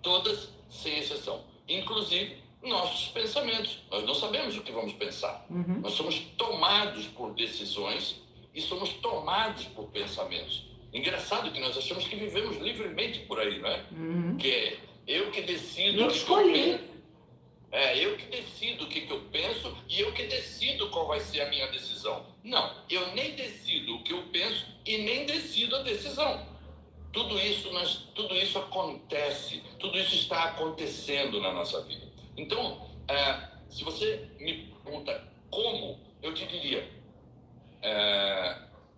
Todas, sem exceção. Inclusive, nossos pensamentos. Nós não sabemos o que vamos pensar. Uhum. Nós somos tomados por decisões e somos tomados por pensamentos. Engraçado que nós achamos que vivemos livremente por aí, não é? Uhum. Que é eu que decido. Eu escolhi. Eu que decido o que eu penso e eu que decido qual vai ser a minha decisão. Não, eu nem decido o que eu penso e nem decido a decisão. Tudo isso acontece, tudo isso está acontecendo na nossa vida. Então, Se você me pergunta como, eu te diria,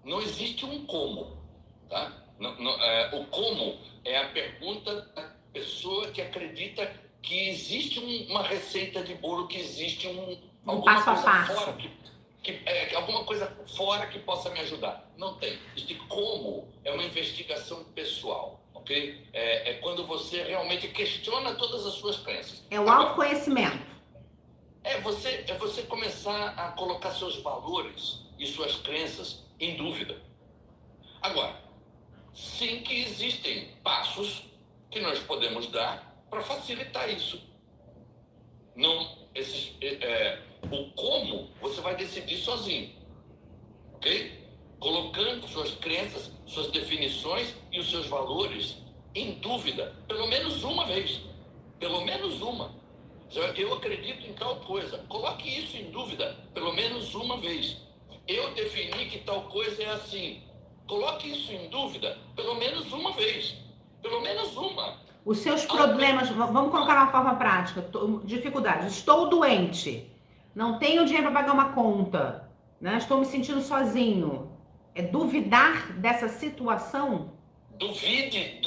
não existe um como, tá? O como é a pergunta da pessoa que acredita que existe uma receita de bolo, que existe alguma passo a coisa passo. fora alguma coisa fora que possa me ajudar. Não tem. Existe como é uma investigação pessoal, ok? É quando você realmente questiona todas as suas crenças. É o autoconhecimento. É você começar a colocar seus valores e suas crenças em dúvida. Agora, sim que existem passos que nós podemos dar para facilitar isso. O como você vai decidir sozinho, ok? Colocando suas crenças, suas definições e os seus valores em dúvida, pelo menos uma vez. Pelo menos uma. Eu acredito em tal coisa. Coloque isso em dúvida pelo menos uma vez. Eu defini que tal coisa é assim. Coloque isso em dúvida pelo menos uma vez. Pelo menos uma. Os seus problemas, vamos colocar de uma forma prática, dificuldades. Estou doente, não tenho dinheiro para pagar uma conta, né? Estou me sentindo sozinho. É duvidar dessa situação? Duvide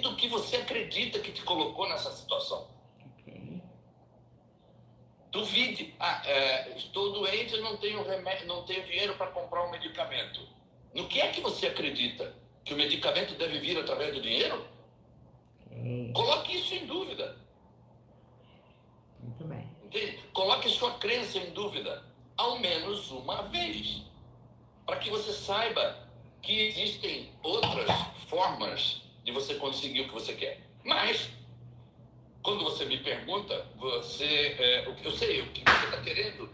do que você acredita que te colocou nessa situação. Okay. Duvide. Estou doente, não tenho remédio, não tenho dinheiro para comprar um medicamento. No que é que você acredita? Que o medicamento deve vir através do dinheiro? Okay. Coloque isso em dúvida. Muito bem. Entende? Coloque sua crença em dúvida ao menos uma vez, para que você saiba que existem outras formas de você conseguir o que você quer. Mas, quando você me pergunta, eu sei o que você está querendo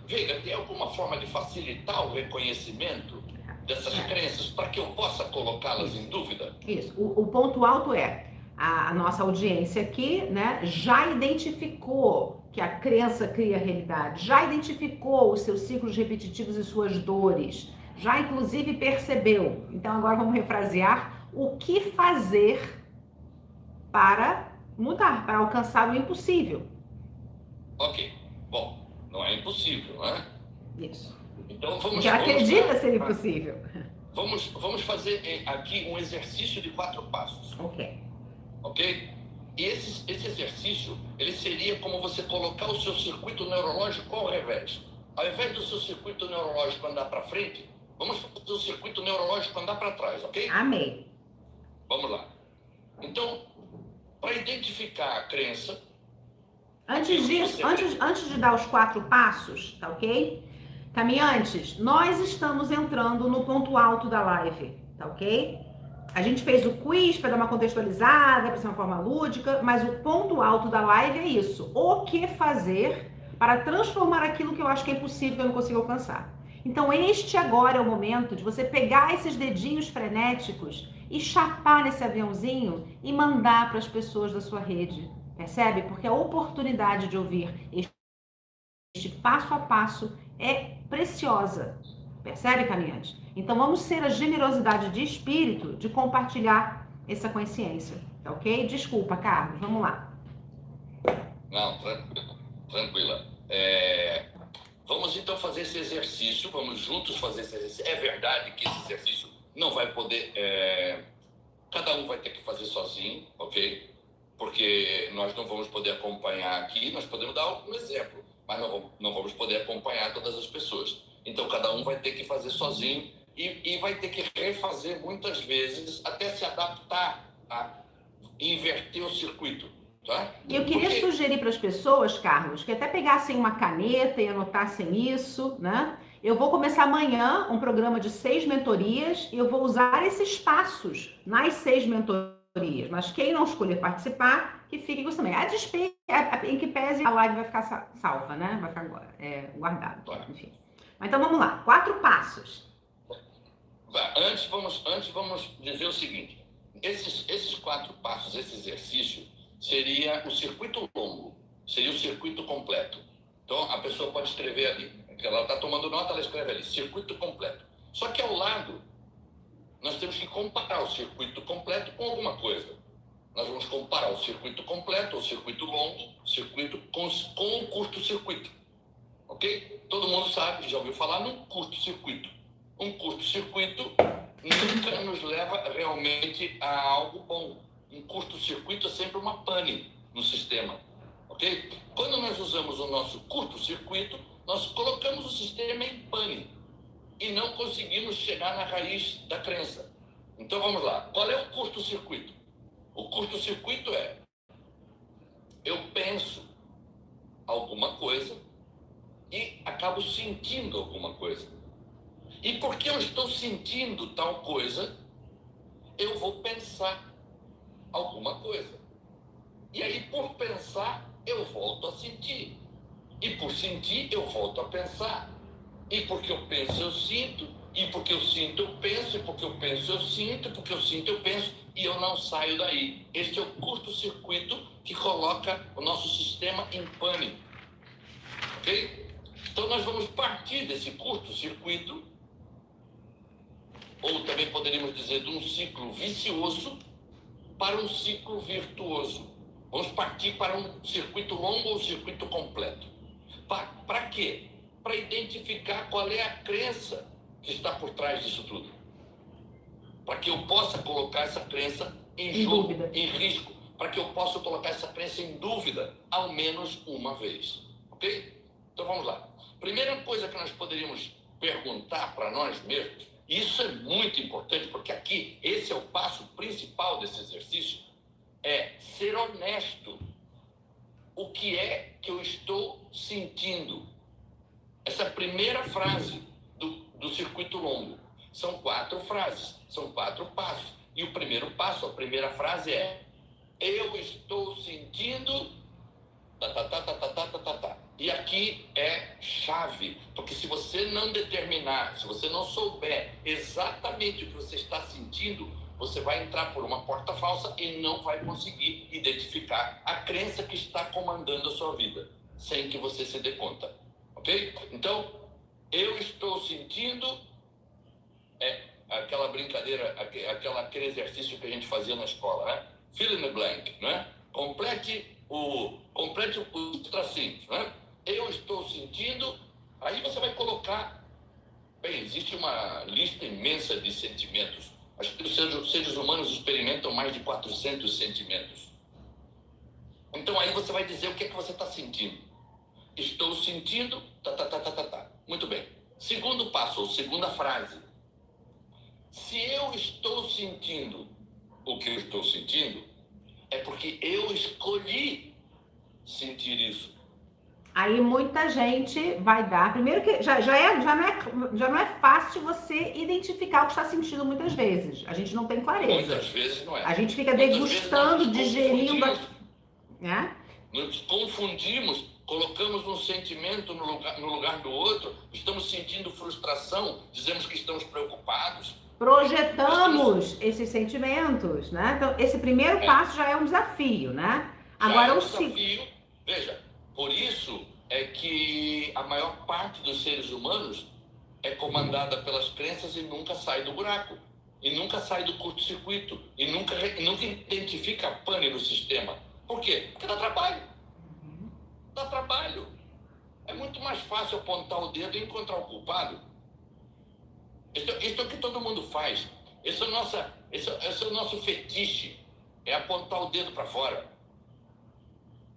Veiga, tem alguma forma de facilitar o reconhecimento dessas crenças para que eu possa colocá-las em dúvida? Isso. O ponto alto é a nossa audiência aqui, né, já identificou que a crença cria a realidade, já identificou os seus ciclos repetitivos e suas dores, já inclusive percebeu. Então agora vamos refrasear o que fazer para mudar, para alcançar o impossível. Ok. Bom, não é impossível, né? Isso. Então Porque ela acredita ser impossível. Vamos fazer aqui um exercício de 4 passos. Ok? E esse exercício, ele seria como você colocar o seu circuito neurológico ao revés. Ao invés do seu circuito neurológico andar para frente, vamos fazer o circuito neurológico andar para trás, ok? Amei. Vamos lá. Então, para identificar a crença... Antes disso, antes de dar os 4 passos, tá ok? Caminhantes, nós estamos entrando no ponto alto da live, tá ok? A gente fez o quiz para dar uma contextualizada, para ser uma forma lúdica, mas o ponto alto da live é isso. O que fazer para transformar aquilo que eu acho que é impossível, que eu não consigo alcançar. Então este agora é o momento de você pegar esses dedinhos frenéticos e chapar nesse aviãozinho e mandar para as pessoas da sua rede. Percebe? Porque a oportunidade de ouvir este passo a passo é preciosa. Percebe, caminhante? Então vamos ter a generosidade de espírito de compartilhar essa consciência, tá ok? Desculpa, Carlos, vamos lá. Não, tranquila. Vamos então fazer esse exercício, vamos juntos fazer esse exercício. É verdade que esse exercício não vai poder... cada um vai ter que fazer sozinho, ok? Porque nós não vamos poder acompanhar aqui, nós podemos dar algum exemplo, mas não vamos poder acompanhar todas as pessoas. Então, cada um vai ter que fazer sozinho e vai ter que refazer muitas vezes até se adaptar a inverter o circuito, tá? Eu queria sugerir para as pessoas, Carlos, que até pegassem uma caneta e anotassem isso, né? Eu vou começar amanhã um programa de 6 mentorias e eu vou usar esses passos nas 6 mentorias. Mas quem não escolher participar, que fique com isso também. Em que pese a live vai ficar salva, né? Vai ficar guardada. Enfim. Então vamos lá, 4 passos. Antes vamos dizer o seguinte: esses 4 passos, esse exercício seria o circuito longo, seria o circuito completo. Então a pessoa pode escrever ali, ela está tomando nota, ela escreve ali, circuito completo. Só que ao lado nós temos que comparar o circuito completo com alguma coisa. Nós vamos comparar o circuito completo, o circuito longo, o circuito com o curto-circuito. Ok? Todo mundo sabe, já ouviu falar num curto-circuito. Um curto-circuito nunca nos leva realmente a algo bom. Um curto-circuito é sempre uma pane no sistema. Ok? Quando nós usamos o nosso curto-circuito, nós colocamos o sistema em pane e não conseguimos chegar na raiz da crença. Então vamos lá. Qual é o curto-circuito? O curto-circuito é: eu penso alguma coisa e acabo sentindo alguma coisa. E porque eu estou sentindo tal coisa, eu vou pensar alguma coisa. E aí, por pensar, eu volto a sentir. E por sentir, eu volto a pensar. E porque eu penso, eu sinto. E porque eu sinto, eu penso. E porque eu penso, eu sinto. E porque eu sinto, eu penso. E eu não saio daí. Este é o curto-circuito que coloca o nosso sistema em pane. Ok? Então, nós vamos partir desse curto-circuito, ou também poderíamos dizer de um ciclo vicioso, para um ciclo virtuoso. Vamos partir para um circuito longo ou circuito completo. Para quê? Para identificar qual é a crença que está por trás disso tudo. Para que eu possa colocar essa crença em jogo, em risco. Para que eu possa colocar essa crença em dúvida, ao menos uma vez. Ok? Então vamos lá. Primeira coisa que nós poderíamos perguntar para nós mesmos, e isso é muito importante, porque aqui, esse é o passo principal desse exercício, é ser honesto. O que é que eu estou sentindo? Essa primeira frase do circuito longo. São 4 frases, são 4 passos. E o primeiro passo, a primeira frase é: eu estou sentindo... E aqui é chave, porque se você não determinar, se você não souber exatamente o que você está sentindo, você vai entrar por uma porta falsa e não vai conseguir identificar a crença que está comandando a sua vida, sem que você se dê conta. Ok? Então, eu estou sentindo... aquela brincadeira, aquele exercício que a gente fazia na escola, né? Fill in the blank, né? Complete os tracinhos, né? Eu estou sentindo... Aí você vai colocar... Bem, existe uma lista imensa de sentimentos. Acho que os seres humanos experimentam mais de 400 sentimentos. Então aí você vai dizer o que é que você está sentindo. Estou sentindo... Muito bem. Segundo passo, ou segunda frase. Se eu estou sentindo o que eu estou sentindo, é porque eu escolhi sentir isso. Aí muita gente vai dar... Primeiro que já não é fácil você identificar o que está sentindo muitas vezes. A gente não tem clareza. Muitas vezes não é. A gente fica degustando, digerindo... Né? Nos confundimos, colocamos um sentimento no lugar do outro, estamos sentindo frustração, dizemos que estamos preocupados. Projetamos esses sentimentos, né? Então, esse primeiro passo já é um desafio, né? Agora, o desafio, veja, por isso é que a maior parte dos seres humanos é comandada pelas crenças e nunca sai do buraco, e nunca sai do curto-circuito, e nunca identifica a pane no sistema. Por quê? Porque dá trabalho. Dá trabalho. É muito mais fácil apontar o dedo e encontrar o culpado. Isso é o que todo mundo faz. Esse é o nosso fetiche. É apontar o dedo para fora.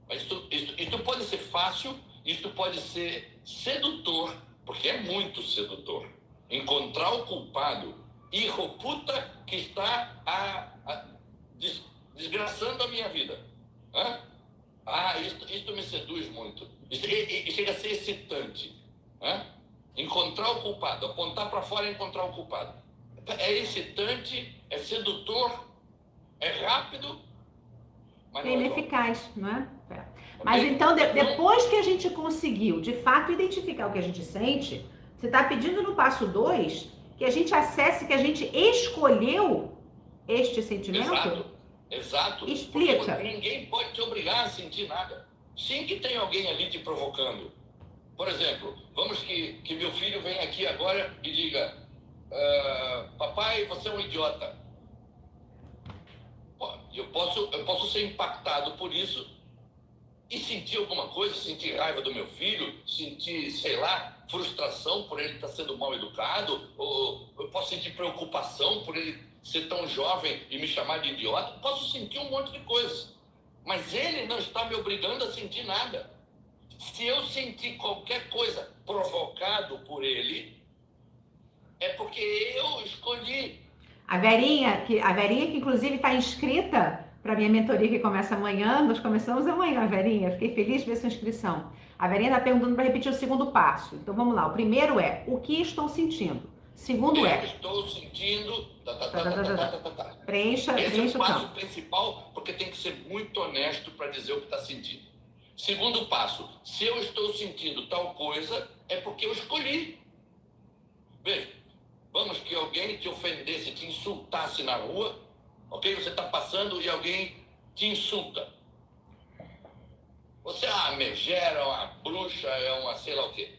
Mas isso pode ser fácil, isso pode ser sedutor, porque é muito sedutor. Encontrar o culpado, hijo puta, que está desgraçando a minha vida. Hã? Isto me seduz muito. E chega a ser excitante. Hã? Encontrar o culpado, apontar para fora e encontrar o culpado. É excitante, é sedutor, é rápido, mas não é ineficaz, não é? Mas então, depois que a gente conseguiu, de fato, identificar o que a gente sente, você está pedindo no passo 2 que a gente acesse que a gente escolheu este sentimento? Exato. Explica. Porque ninguém pode te obrigar a sentir nada. Sim que tem alguém ali te provocando. Por exemplo, vamos que meu filho venha aqui agora e diga: papai, você é um idiota. Pô, Eu posso ser impactado por isso e sentir alguma coisa, sentir raiva do meu filho, sentir, sei lá, frustração por ele estar sendo mal educado, ou eu posso sentir preocupação por ele ser tão jovem e me chamar de idiota. Posso sentir um monte de coisas, mas ele não está me obrigando a sentir nada. Se eu sentir qualquer coisa provocado por ele, é porque eu escolhi. A Verinha que inclusive está inscrita para a minha mentoria que começa amanhã, nós começamos amanhã, Verinha, fiquei feliz de ver sua inscrição. A Verinha está perguntando para repetir o segundo passo. Então vamos lá, o primeiro é, o que estou sentindo? O segundo eu estou sentindo... Preencha Esse é o o passo campo. principal, porque tem que ser muito honesto para dizer o que está sentindo. Segundo passo, se eu estou sentindo tal coisa, é porque eu escolhi. Veja, vamos que alguém te ofendesse, te insultasse na rua, ok? Você está passando e alguém te insulta. Você é uma megera, uma bruxa, é uma sei lá o quê.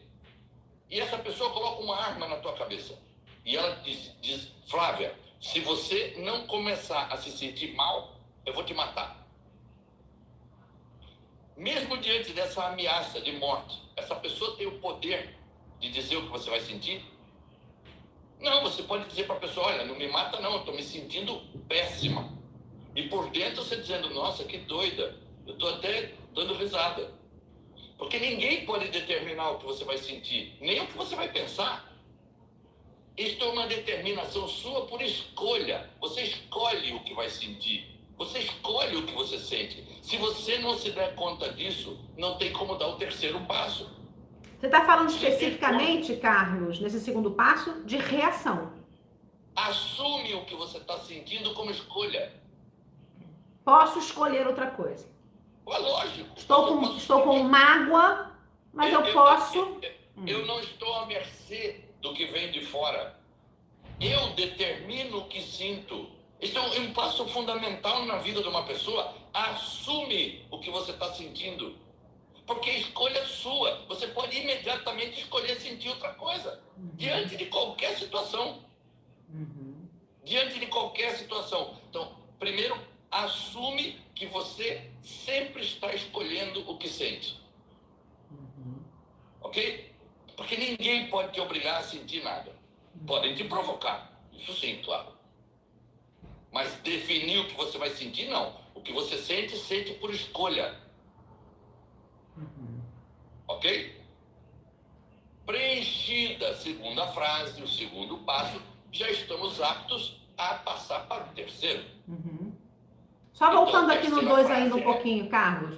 E essa pessoa coloca uma arma na tua cabeça. E ela diz, Flávia, se você não começar a se sentir mal, eu vou te matar. Mesmo diante dessa ameaça de morte, essa pessoa tem o poder de dizer o que você vai sentir? Não, você pode dizer para a pessoa, olha, não me mata não, eu estou me sentindo péssima. E por dentro você dizendo, nossa, que doida, eu estou até dando risada. Porque ninguém pode determinar o que você vai sentir, nem o que você vai pensar. Isto é uma determinação sua por escolha. Você escolhe o que vai sentir. Você escolhe o que você sente. Se você não se der conta disso, não tem como dar o terceiro passo. Você está falando especificamente, Carlos, nesse segundo passo, de reação. Assume o que você está sentindo como escolha. Posso escolher outra coisa. É lógico. Estou com mágoa, mas eu posso... Eu não estou à mercê do que vem de fora. Eu determino o que sinto. Isso é um passo fundamental na vida de uma pessoa. Assume o que você está sentindo. Porque a escolha é sua. Você pode imediatamente escolher sentir outra coisa. Diante de qualquer situação. Diante de qualquer situação. Então, primeiro, assume que você sempre está escolhendo o que sente. Ok? Porque ninguém pode te obrigar a sentir nada. Podem te provocar. Isso sim, claro. Mas definir o que você vai sentir, não. O que você sente, sente por escolha. Ok? Preenchida a segunda frase, o segundo passo, já estamos aptos a passar para o terceiro. Só voltando aqui no 2 ainda um pouquinho, Carlos.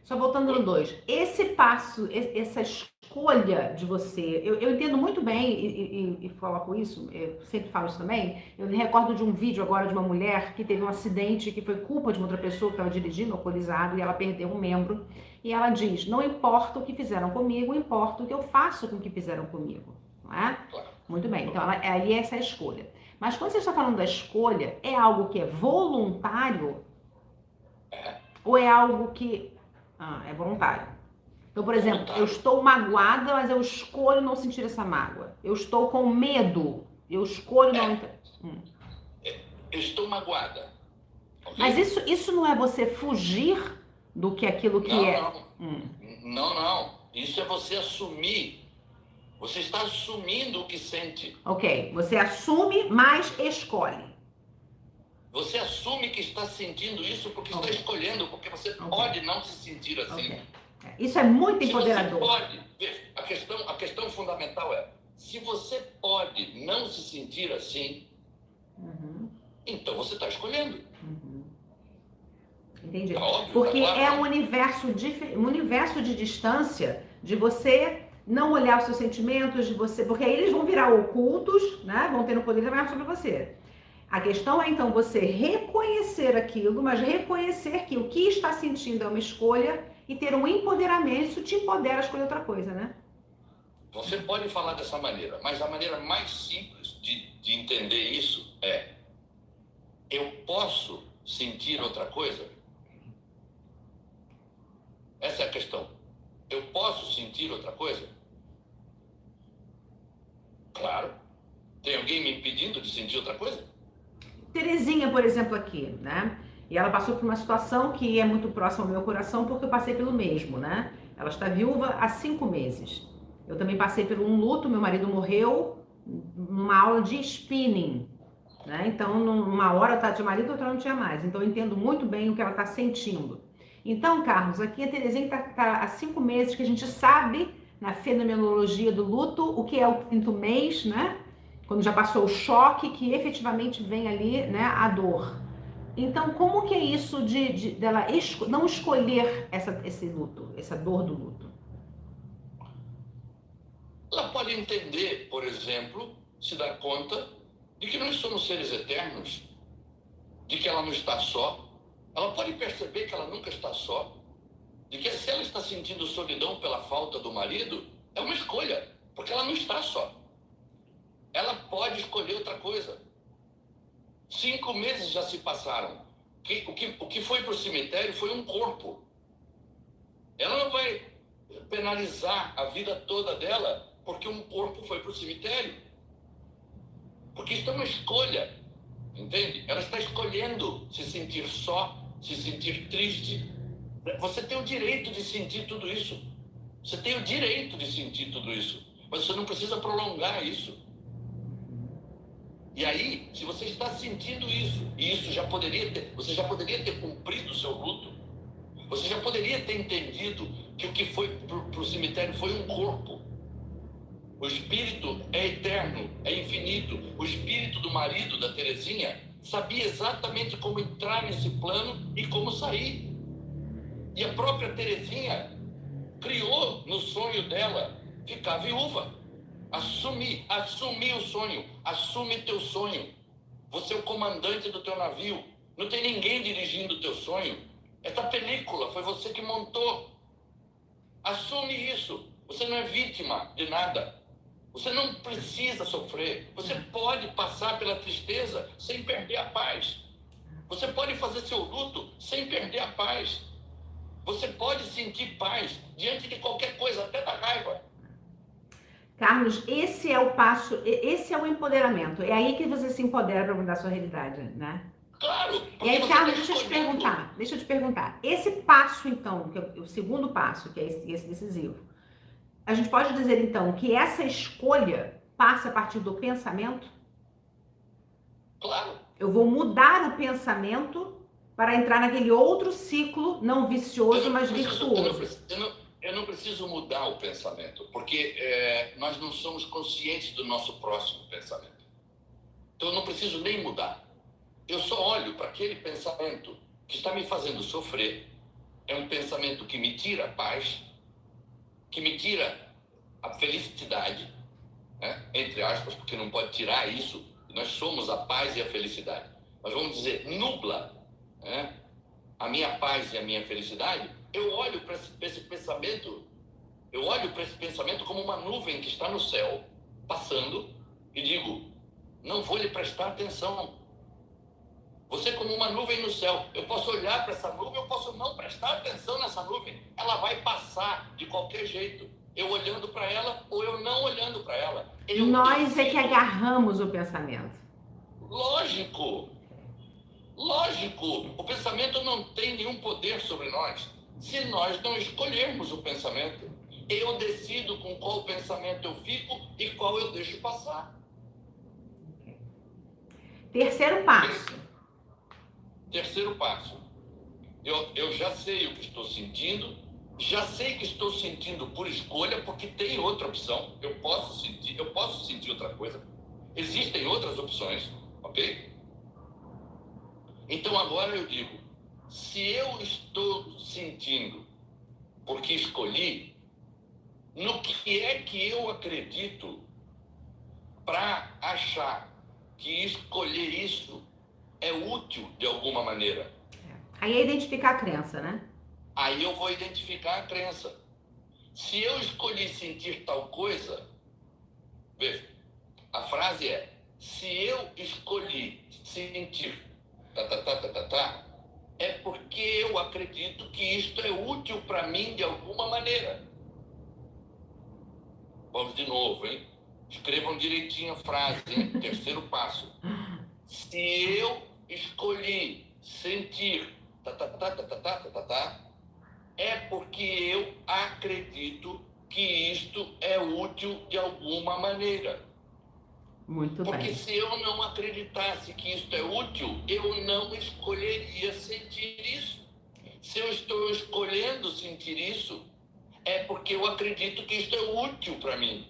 Só voltando no 2. Esse passo, essa escolha de você, eu entendo muito bem e coloco isso, eu sempre falo isso também. Eu me recordo de um vídeo agora de uma mulher que teve um acidente que foi culpa de uma outra pessoa que estava dirigindo, alcoolizado, e ela perdeu um membro. E ela diz, não importa o que fizeram comigo, importa o que eu faço com o que fizeram comigo. Não é? Muito bem, então aí essa é a escolha. Mas quando você está falando da escolha, é algo que é voluntário ou é algo que é voluntário? Então, por exemplo, eu estou magoada, mas eu escolho não sentir essa mágoa. Eu estou com medo, eu escolho não... Eu estou magoada. Okay? Mas isso não é você fugir do que aquilo que é... Não. Isso é você assumir. Você está assumindo o que sente. Ok, você assume, mas escolhe. Você assume que está sentindo isso porque está escolhendo, porque você pode não se sentir assim. Isso é muito empoderador. Você pode, veja, a questão fundamental é, se você pode não se sentir assim, então você está escolhendo. Entendi. Tá óbvio, porque tá claro, é um universo de distância de você não olhar os seus sentimentos, de você, porque aí eles vão virar ocultos, né? Vão ter o poder de trabalhar sobre você. A questão é, então, você reconhecer aquilo, mas reconhecer que o que está sentindo é uma escolha e ter um empoderamento, isso te empodera a escolher outra coisa, né? Você pode falar dessa maneira, mas a maneira mais simples de entender isso é: eu posso sentir outra coisa? Essa é a questão. Eu posso sentir outra coisa? Claro. Tem alguém me impedindo de sentir outra coisa? Terezinha, por exemplo, aqui, né? E ela passou por uma situação que é muito próxima ao meu coração, porque eu passei pelo mesmo, né? Ela está viúva há 5 meses. Eu também passei por um luto, meu marido morreu numa aula de spinning, né? Então, numa hora tá de marido, outra não tinha mais. Então, eu entendo muito bem o que ela está sentindo. Então, Carlos, aqui a Terezinha está há 5 meses que a gente sabe, na fenomenologia do luto, o que é o quinto mês, né? Quando já passou o choque, que efetivamente vem ali, né, a dor. Então, como que é isso dela não escolher esse luto, essa dor do luto? Ela pode entender, por exemplo, se dar conta de que nós somos seres eternos, de que ela não está só. Ela pode perceber que ela nunca está só, de que se ela está sentindo solidão pela falta do marido, é uma escolha, porque ela não está só. Ela pode escolher outra coisa. 5 meses já se passaram. O que foi para o cemitério foi um corpo. Ela não vai penalizar a vida toda dela porque um corpo foi para o cemitério. Porque isso é uma escolha, entende? Ela está escolhendo se sentir só, se sentir triste. Você tem o direito de sentir tudo isso. Você tem o direito de sentir tudo isso. Mas você não precisa prolongar isso. E aí, se você está sentindo isso, e isso você já poderia ter cumprido o seu luto, você já poderia ter entendido que o que foi para o cemitério foi um corpo. O espírito é eterno, é infinito. O espírito do marido, da Terezinha, sabia exatamente como entrar nesse plano e como sair. E a própria Terezinha criou no sonho dela ficar viúva. Assumir o sonho. Assume teu sonho. Você é o comandante do teu navio. Não tem ninguém dirigindo o teu sonho. Essa película foi você que montou. Assume isso. Você não é vítima de nada. Você não precisa sofrer. Você pode passar pela tristeza sem perder a paz. Você pode fazer seu luto sem perder a paz. Você pode sentir paz diante de qualquer coisa, até da raiva. Carlos, esse é o passo, esse é o empoderamento. É aí que você se empodera para mudar a sua realidade, né? Claro. E aí, Carlos, deixa eu te perguntar. Esse passo, então, que é o segundo passo, que é esse decisivo, a gente pode dizer, então, que essa escolha passa a partir do pensamento? Claro. Eu vou mudar o pensamento para entrar naquele outro ciclo, não vicioso, mas virtuoso. Eu não preciso mudar o pensamento, porque nós não somos conscientes do nosso próximo pensamento. Então eu não preciso nem mudar. Eu só olho para aquele pensamento que está me fazendo sofrer. É um pensamento que me tira a paz, que me tira a felicidade, né? Entre aspas, porque não pode tirar isso. Nós somos a paz e a felicidade. Mas vamos dizer, nubla, né, a minha paz e a minha felicidade. Eu olho para esse pensamento como uma nuvem que está no céu, passando, e digo, não vou lhe prestar atenção. Você como uma nuvem no céu. Eu posso olhar para essa nuvem, eu posso não prestar atenção nessa nuvem. Ela vai passar de qualquer jeito. Eu olhando para ela ou eu não olhando para ela. Nós é que agarramos o pensamento. Lógico. O pensamento não tem nenhum poder sobre nós se nós não escolhermos o pensamento. Eu decido com qual pensamento eu fico e qual eu deixo passar. Terceiro passo. Eu já sei o que estou sentindo, já sei que estou sentindo por escolha, porque tem outra opção. Eu posso sentir outra coisa. Existem outras opções, ok? Então agora eu digo, se eu estou sentindo porque escolhi, no que é que eu acredito para achar que escolher isso é útil de alguma maneira? Aí é identificar a crença, né? Aí eu vou identificar a crença. Se eu escolhi sentir tal coisa, veja, a frase é, se eu escolhi sentir é porque eu acredito que isto é útil para mim de alguma maneira. Vamos de novo, hein? Escrevam direitinho a frase, hein? Terceiro passo. Se eu escolhi sentir é porque eu acredito que isto é útil de alguma maneira. Muito Porque bem. se eu não acreditasse que isto é útil, eu não escolheria sentir isso. Se eu estou escolhendo sentir isso, é porque eu acredito que isto é útil para mim.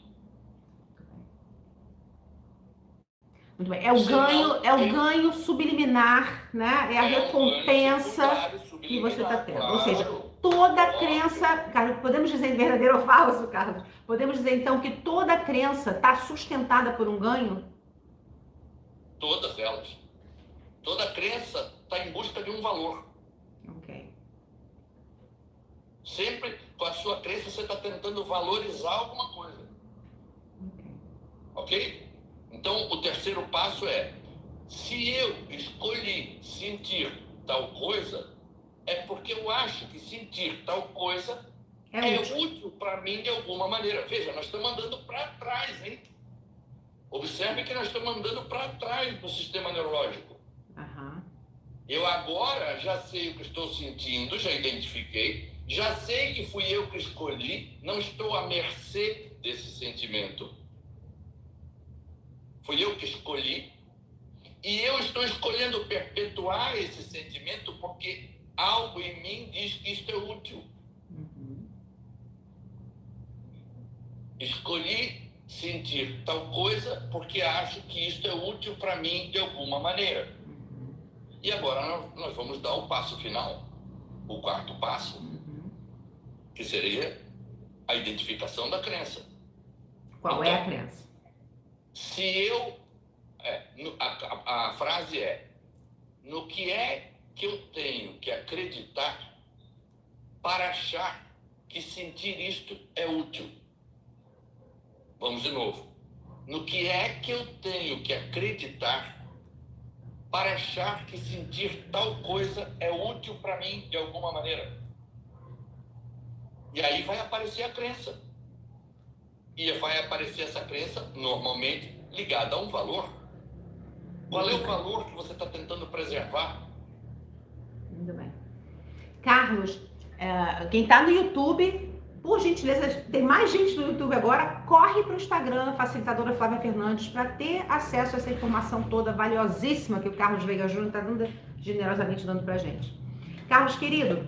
Muito bem. É o ganho subliminar, né? É a recompensa que você está tendo. Claro, Ou seja, toda óbvio. crença, Carlos, podemos dizer verdadeiro ou falso, Carlos? Podemos dizer então que toda crença está sustentada por um ganho? Todas elas. Toda crença está em busca de um valor. Ok. Sempre com a sua crença você está tentando valorizar alguma coisa. Ok? Então, o terceiro passo é: se eu escolhi sentir tal coisa, é porque eu acho que sentir tal coisa é útil para mim de alguma maneira. Veja, nós estamos andando para trás, hein? Observe que nós estamos andando para trás do sistema neurológico. Uhum. Eu agora já sei o que estou sentindo, já identifiquei, já sei que fui eu que escolhi, não estou à mercê desse sentimento. Fui eu que escolhi, e eu estou escolhendo perpetuar esse sentimento porque algo em mim diz que isto é útil. Uhum. Escolhi sentir tal coisa porque acho que isto é útil para mim de alguma maneira. Uhum. E agora nós vamos dar o passo final, o quarto passo, que seria a identificação da crença. Qual é a crença? Se eu... a frase é: no que é que eu tenho que acreditar para achar que sentir isto é útil? Vamos de novo. No que é que eu tenho que acreditar para achar que sentir tal coisa é útil para mim de alguma maneira? E aí vai aparecer a crença. E vai aparecer essa crença, normalmente, ligada a um valor. Qual é o valor que você está tentando preservar? Muito bem. Carlos, quem está no YouTube, por gentileza, tem mais gente no YouTube agora, corre para o Instagram, facilitadora Flávia Fernandes, para ter acesso a essa informação toda valiosíssima que o Carlos Veiga Júnior está generosamente dando para a gente. Carlos, querido,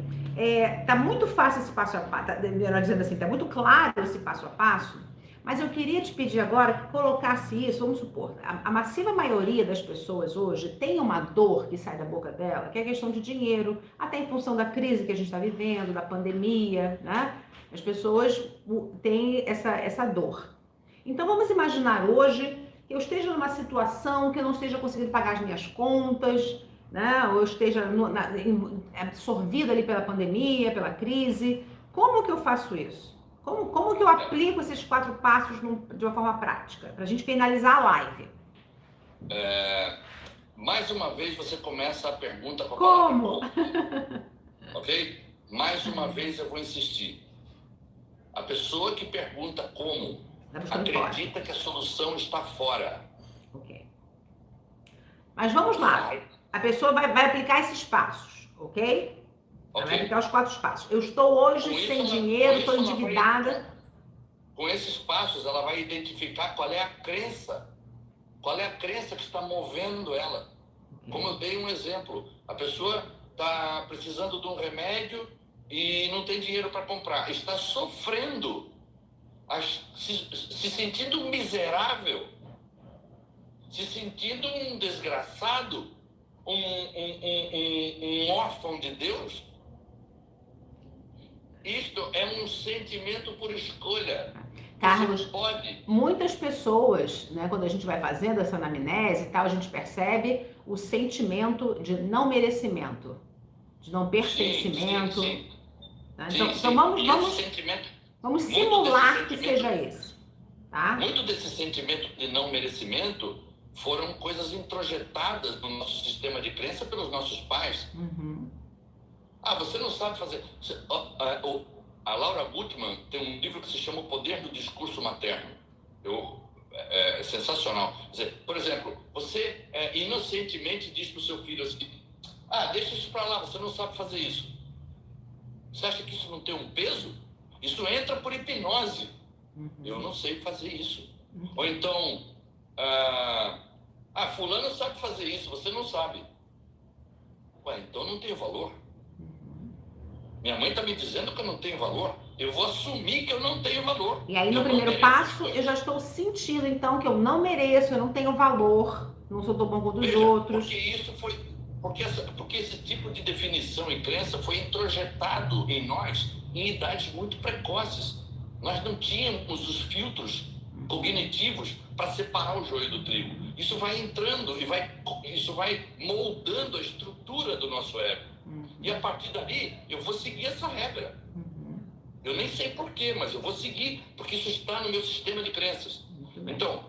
tá muito fácil esse passo a passo, melhor dizendo assim, tá muito claro esse passo a passo, mas eu queria te pedir agora que colocasse isso, vamos supor, a massiva maioria das pessoas hoje tem uma dor que sai da boca dela, que é questão de dinheiro, até em função da crise que a gente está vivendo, da pandemia, né? As pessoas têm essa dor. Então vamos imaginar hoje que eu esteja numa situação que eu não esteja conseguindo pagar as minhas contas, né? Ou eu esteja absorvida ali pela pandemia, pela crise. Como que eu faço isso? Como que eu aplico esses 4 passos de uma forma prática? Para a gente finalizar a live. Mais uma vez você começa a pergunta com a Como? palavra como. Ok? Mais uma vez eu vou insistir. A pessoa que pergunta como acredita que a solução está fora. Ok. Mas vamos lá. A pessoa vai aplicar esses passos, ok? Ela vai aplicar os 4 passos. Eu estou hoje sem dinheiro, estou endividada. Com esses passos, ela vai identificar qual é a crença. Qual é a crença que está movendo ela. Como eu dei um exemplo. A pessoa está precisando de um remédio e não tem dinheiro para comprar. Está sofrendo. Se sentindo miserável. Se sentindo um desgraçado. Um órfão de Deus. Isto é um sentimento por escolha. Carlos, muitas pessoas, né, quando a gente vai fazendo essa anamnese e tal, a gente percebe o sentimento de não merecimento, de não pertencimento. Sim. Tá? Então vamos simular que seja esse. Tá? Muito desse sentimento de não merecimento foram coisas introjetadas no nosso sistema de crença pelos nossos pais. Uhum. Você não sabe fazer... A Laura Gutman tem um livro que se chama O Poder do Discurso Materno. É sensacional. Por exemplo, você inocentemente diz para o seu filho assim: deixa isso para lá, você não sabe fazer isso. Você acha que isso não tem um peso? Isso entra por hipnose. Eu não sei fazer isso. Ou então, fulano sabe fazer isso, você não sabe. Ué, então não tem valor. Minha mãe está me dizendo que eu não tenho valor. Eu vou assumir que eu não tenho valor. E aí, no primeiro passo, eu já estou sentindo, então, que eu não mereço, eu não tenho valor, não sou tão bom quanto os outros. Porque isso foi... Porque esse tipo de definição e crença foi introjetado em nós em idades muito precoces. Nós não tínhamos os filtros cognitivos para separar o joio do trigo. Isso vai entrando e isso vai moldando a estrutura do nosso ego. E a partir dali, eu vou seguir essa regra. Eu nem sei porquê, mas eu vou seguir, porque isso está no meu sistema de crenças. Então,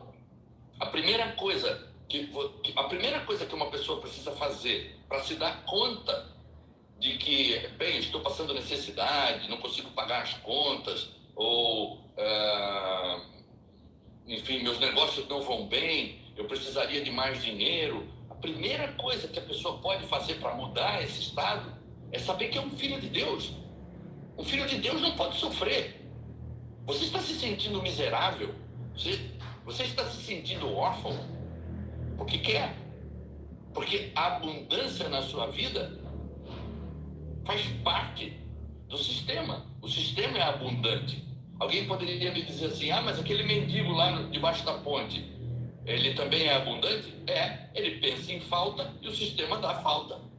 a primeira coisa que uma pessoa precisa fazer para se dar conta de que, bem, estou passando necessidade, não consigo pagar as contas, ou, enfim, meus negócios não vão bem, eu precisaria de mais dinheiro. A primeira coisa que a pessoa pode fazer para mudar esse estado é saber que é um filho de Deus. Um filho de Deus não pode sofrer. Você está se sentindo miserável? Você está se sentindo órfão? Porque quer. Porque a abundância na sua vida faz parte do sistema. O sistema é abundante. Alguém poderia me dizer assim, mas aquele mendigo lá debaixo da ponte, ele também é abundante? Ele pensa em falta e o sistema dá falta.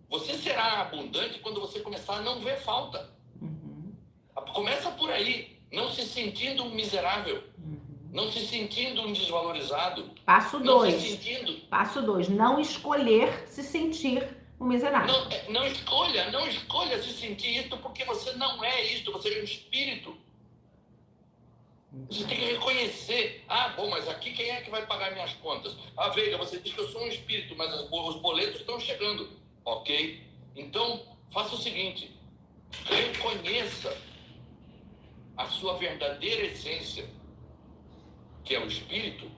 Você será abundante quando você começar a não ver falta. Começa por aí, não se sentindo um miserável, não se sentindo um desvalorizado. Passo 2. Passo 2, não escolher se sentir um miserável. Não escolha se sentir isto, porque você não é isto, você é um espírito. Você tem que reconhecer, mas aqui quem é que vai pagar minhas contas? Veiga, você diz que eu sou um espírito, mas os boletos estão chegando. Ok? Então, faça o seguinte, reconheça a sua verdadeira essência, que é o espírito,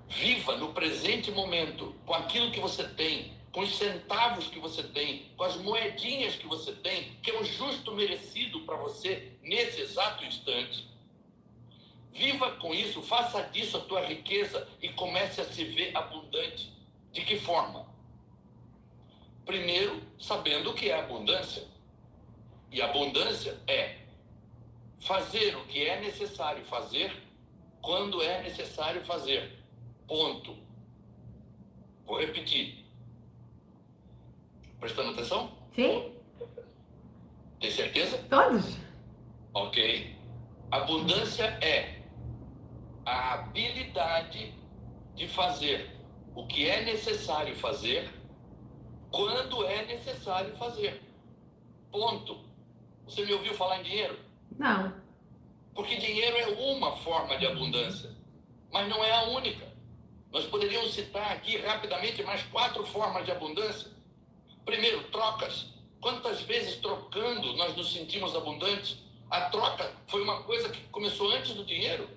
viva no presente momento, com aquilo que você tem, com os centavos que você tem, com as moedinhas que você tem, que é o justo merecido para você nesse exato instante. Viva com isso, faça disso a tua riqueza e comece a se ver abundante. De que forma? Primeiro, sabendo o que é abundância. E abundância é fazer o que é necessário fazer quando é necessário fazer. Ponto. Vou repetir. Prestando atenção? Sim. Tem certeza? Todos. Ok. Abundância é a habilidade de fazer o que é necessário fazer quando é necessário fazer. Ponto. Você me ouviu falar em dinheiro? Não. Porque dinheiro é uma forma de abundância, mas não é a única. Nós poderíamos citar aqui rapidamente mais 4 formas de abundância. Primeiro, trocas. Quantas vezes trocando nós nos sentimos abundantes? A troca foi uma coisa que começou antes do dinheiro.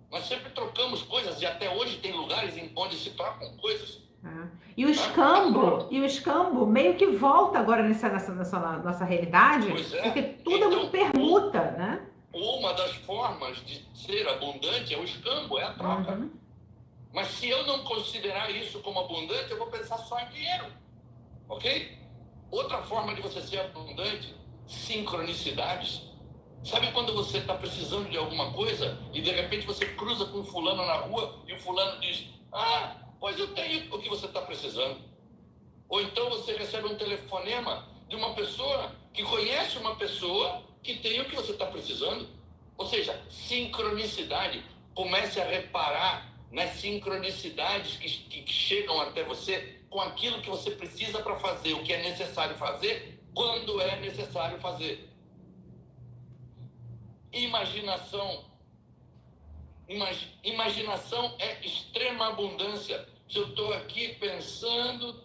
Nós sempre trocamos coisas e até hoje tem lugares onde se trocam coisas. E o escambo meio que volta agora nessa nossa realidade, porque tudo é muito permuta, né? Uma das formas de ser abundante é o escambo, é a troca. Mas se eu não considerar isso como abundante, eu vou pensar só em dinheiro, ok? Outra forma de você ser abundante, sincronicidades. Sabe quando você está precisando de alguma coisa e de repente você cruza com um fulano na rua e o fulano diz, pois eu tenho o que você está precisando. Ou então você recebe um telefonema de uma pessoa que conhece uma pessoa que tem o que você está precisando. Ou seja, sincronicidade. Comece a reparar nas sincronicidades que chegam até você com aquilo que você precisa para fazer o que é necessário fazer, quando é necessário fazer. Imaginação. Imaginação é extrema abundância. Se eu estou aqui pensando,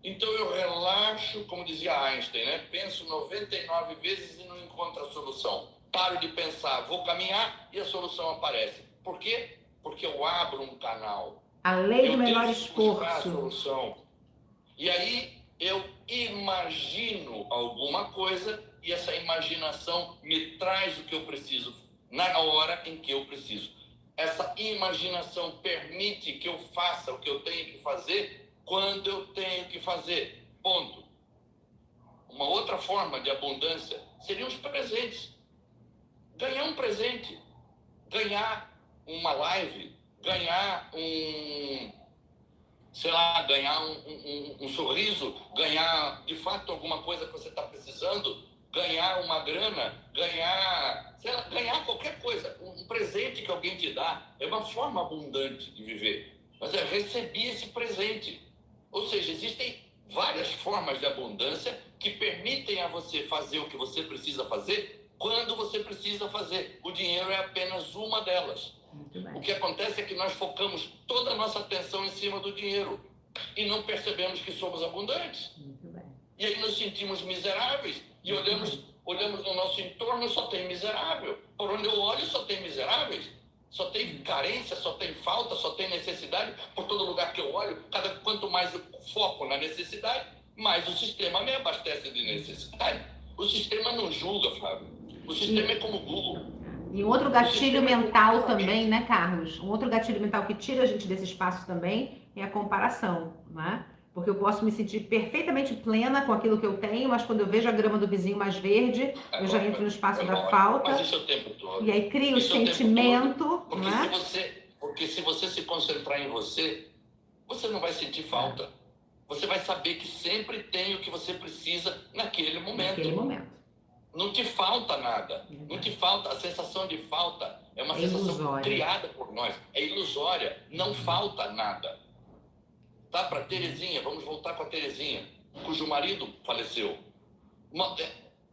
então eu relaxo, como dizia Einstein, né? Penso 99 vezes e não encontro a solução. Paro de pensar, vou caminhar e a solução aparece. Por quê? Porque eu abro um canal. A lei do menor esforço. A esforço. solução. E aí eu imagino alguma coisa e essa imaginação me traz o que eu preciso na hora em que eu preciso. Essa imaginação permite que eu faça o que eu tenho que fazer quando eu tenho que fazer. Ponto. Uma outra forma de abundância seriam os presentes. Ganhar um presente, ganhar uma live, ganhar ganhar um sorriso, ganhar de fato alguma coisa que você está precisando, ganhar uma grana, ganhar qualquer coisa, um presente que alguém te dá, é uma forma abundante de viver. Mas é receber esse presente. Ou seja, existem várias formas de abundância que permitem a você fazer o que você precisa fazer quando você precisa fazer. O dinheiro é apenas uma delas. O que acontece é que nós focamos toda a nossa atenção em cima do dinheiro e não percebemos que somos abundantes. E aí nos sentimos miseráveis e olhamos no nosso entorno, só tem miserável. Por onde eu olho, só tem miseráveis. Só tem carência, só tem falta, só tem necessidade. Por todo lugar que eu olho, quanto mais eu foco na necessidade, mais o sistema me abastece de necessidade. O sistema não julga, Flávio. O sistema é como o Google. E um outro gatilho mental também, né, Carlos? Um outro gatilho mental que tira a gente desse espaço também é a comparação, né? Porque eu posso me sentir perfeitamente plena com aquilo que eu tenho, mas quando eu vejo a grama do vizinho mais verde, eu já entro no espaço da falta. Mas isso é o tempo todo. E aí cria o sentimento, porque né? Porque se você se concentrar em você, você não vai sentir falta. Você vai saber que sempre tem o que você precisa naquele momento. Não te falta nada. Não te falta. A sensação de falta é uma sensação ilusória, criada por nós. É ilusória. Não falta nada. Tá? Para Terezinha, vamos voltar para Terezinha, cujo marido faleceu.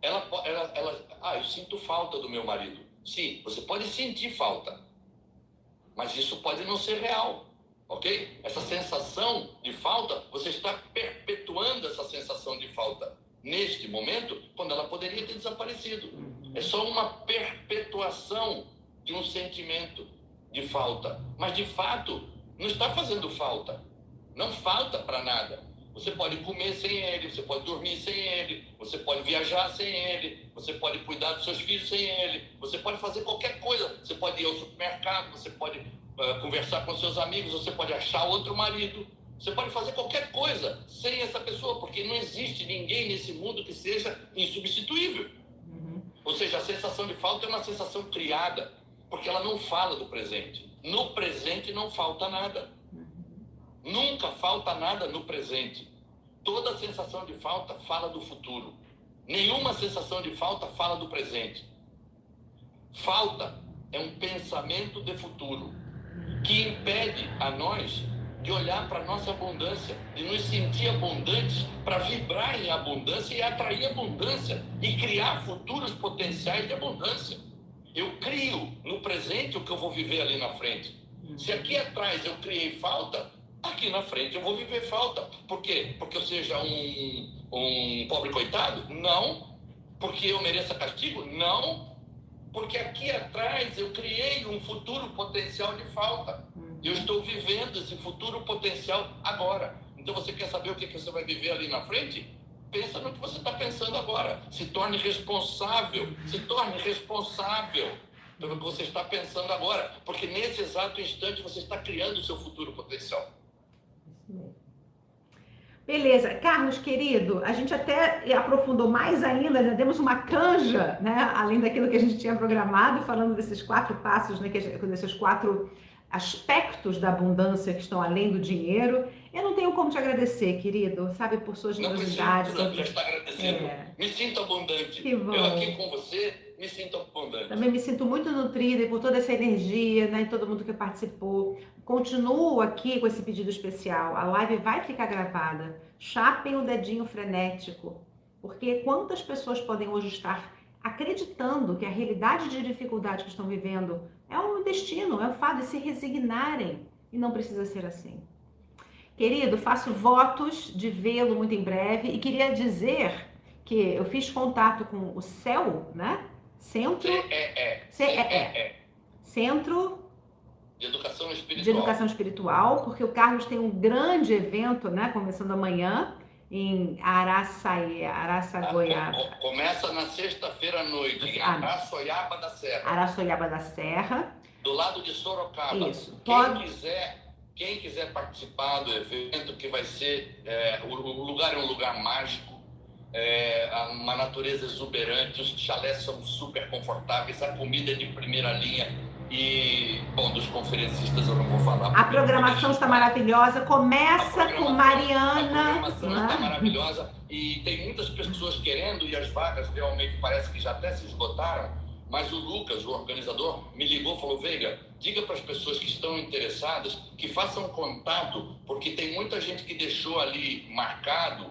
Eu sinto falta do meu marido. Sim, você pode sentir falta, mas isso pode não ser real, ok? Essa sensação de falta, você está perpetuando essa sensação de falta neste momento, quando ela poderia ter desaparecido. É só uma perpetuação de um sentimento de falta, mas de fato não está fazendo falta. Não falta para nada. Você pode comer sem ele, você pode dormir sem ele, você pode viajar sem ele, você pode cuidar dos seus filhos sem ele, você pode fazer qualquer coisa. Você pode ir ao supermercado, você pode conversar com seus amigos, você pode achar outro marido, você pode fazer qualquer coisa sem essa pessoa, porque não existe ninguém nesse mundo que seja insubstituível. Ou seja, a sensação de falta é uma sensação criada, porque ela não fala do presente. No presente não falta nada. Nunca falta nada no presente. Toda sensação de falta fala do futuro. Nenhuma sensação de falta fala do presente. Falta é um pensamento de futuro que impede a nós de olhar para a nossa abundância, de nos sentir abundantes, para vibrar em abundância e atrair abundância e criar futuros potenciais de abundância. Eu crio no presente o que eu vou viver ali na frente. Se aqui atrás eu criei falta, aqui na frente eu vou viver falta. Por quê? Porque eu seja um pobre coitado? Não. Porque eu mereça castigo? Não. Porque aqui atrás eu criei um futuro potencial de falta. Eu estou vivendo esse futuro potencial agora. Então você quer saber o que você vai viver ali na frente? Pensa no que você está pensando agora. Se torne responsável pelo que você está pensando agora. Porque nesse exato instante você está criando o seu futuro potencial. Beleza. Carlos, querido, a gente até aprofundou mais ainda, né? Demos uma canja, né? Além daquilo que a gente tinha programado, falando desses 4 passos, né? Desses 4 aspectos da abundância que estão além do dinheiro. Eu não tenho como te agradecer, querido, sabe, por sua generosidade. Não precisa, já está agradecendo. Me sinto abundante. Que bom. Eu aqui com você me sinto abundante. Também me sinto muito nutrida e por toda essa energia, né, e todo mundo que participou. Continuo aqui com esse pedido especial. A live vai ficar gravada. Chapem o dedinho frenético, porque quantas pessoas podem hoje estar acreditando que a realidade de dificuldade que estão vivendo é um destino, é o fato de se resignarem, e não precisa ser assim. Querido, faço votos de vê-lo muito em breve e queria dizer que eu fiz contato com o CEL, né? Centro de Educação educação espiritual. De educação espiritual, porque o Carlos tem um grande evento, né? Começando amanhã em Araçagoiaba. Começa na sexta-feira à noite, em Araçoiaba da Serra. Araçoiaba da Serra. Do lado de Sorocaba. Isso. Quem quiser participar do evento, que vai ser... o lugar é um lugar mágico, uma natureza exuberante, os chalés são super confortáveis, a comida é de primeira linha. E, bom, dos conferencistas eu não vou falar. A programação está maravilhosa. Começa com Mariana. A programação está maravilhosa e tem muitas pessoas querendo, e as vagas realmente parece que já até se esgotaram. Mas o Lucas, o organizador, me ligou e falou: Veiga, diga para as pessoas que estão interessadas que façam contato, porque tem muita gente que deixou ali marcado,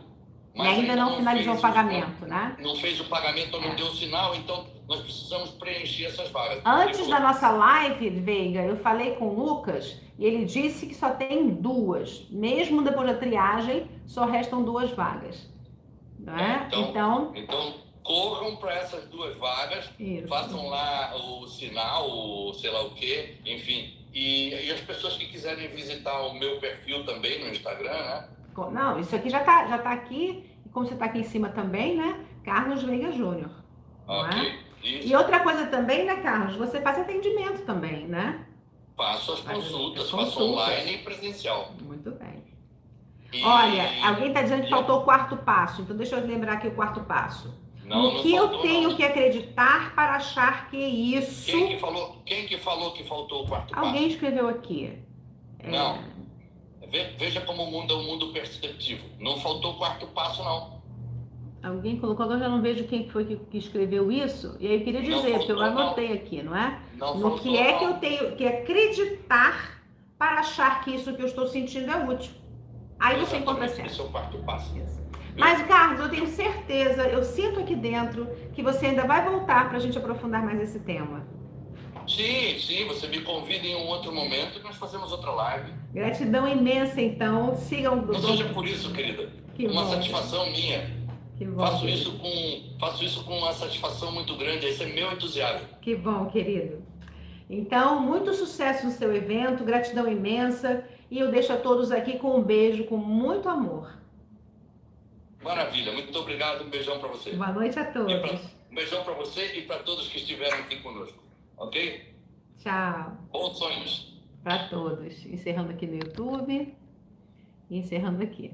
mas ainda não finalizou o pagamento, né? Não fez o pagamento, não deu o sinal, então nós precisamos preencher essas vagas. Antes da nossa live, Veiga, eu falei com o Lucas e ele disse que só tem 2. Mesmo depois da triagem, só restam 2 vagas. Não é? Então corram para essas 2 vagas, isso. Façam lá o sinal, o sei lá o quê, enfim. E as pessoas que quiserem visitar o meu perfil também no Instagram, né? Não, isso aqui já tá aqui, e como você está aqui em cima também, né? Carlos Veiga Júnior. Ok. E outra coisa também, né, Carlos? Você faz atendimento também, né? Faço as consultas, faço online e presencial. Muito bem. Olha, alguém está dizendo que faltou o 4º passo, então deixa eu lembrar aqui o 4º passo. No que eu tenho que acreditar para achar que isso... Quem que falou que faltou o 4º passo? Alguém escreveu aqui. Não. Veja como o mundo é um mundo perceptivo. Não faltou o 4º passo, não. Alguém colocou, agora eu já não vejo quem foi que escreveu isso. E aí eu queria dizer, porque eu anotei aqui, não é? No que é que eu tenho que acreditar para achar que isso que eu estou sentindo é útil. Aí você encontra certo. Esse é o 4º passo. Mas, Carlos, eu tenho certeza, eu sinto aqui dentro que você ainda vai voltar para a gente aprofundar mais esse tema. Sim, você me convida em um outro momento e nós fazemos outra live. Gratidão imensa, então. Sigam... Não seja por isso, querida. Uma satisfação minha. Que bom, faço isso com uma satisfação muito grande. Esse é meu entusiasmo. Que bom, querido. Então, muito sucesso no seu evento, gratidão imensa. E eu deixo a todos aqui com um beijo, com muito amor. Maravilha, muito obrigado. Um beijão para você. Boa noite a todos. Um beijão para você e para todos que estiveram aqui conosco. Ok? Tchau. Bons sonhos. Para todos. Encerrando aqui no YouTube e encerrando aqui.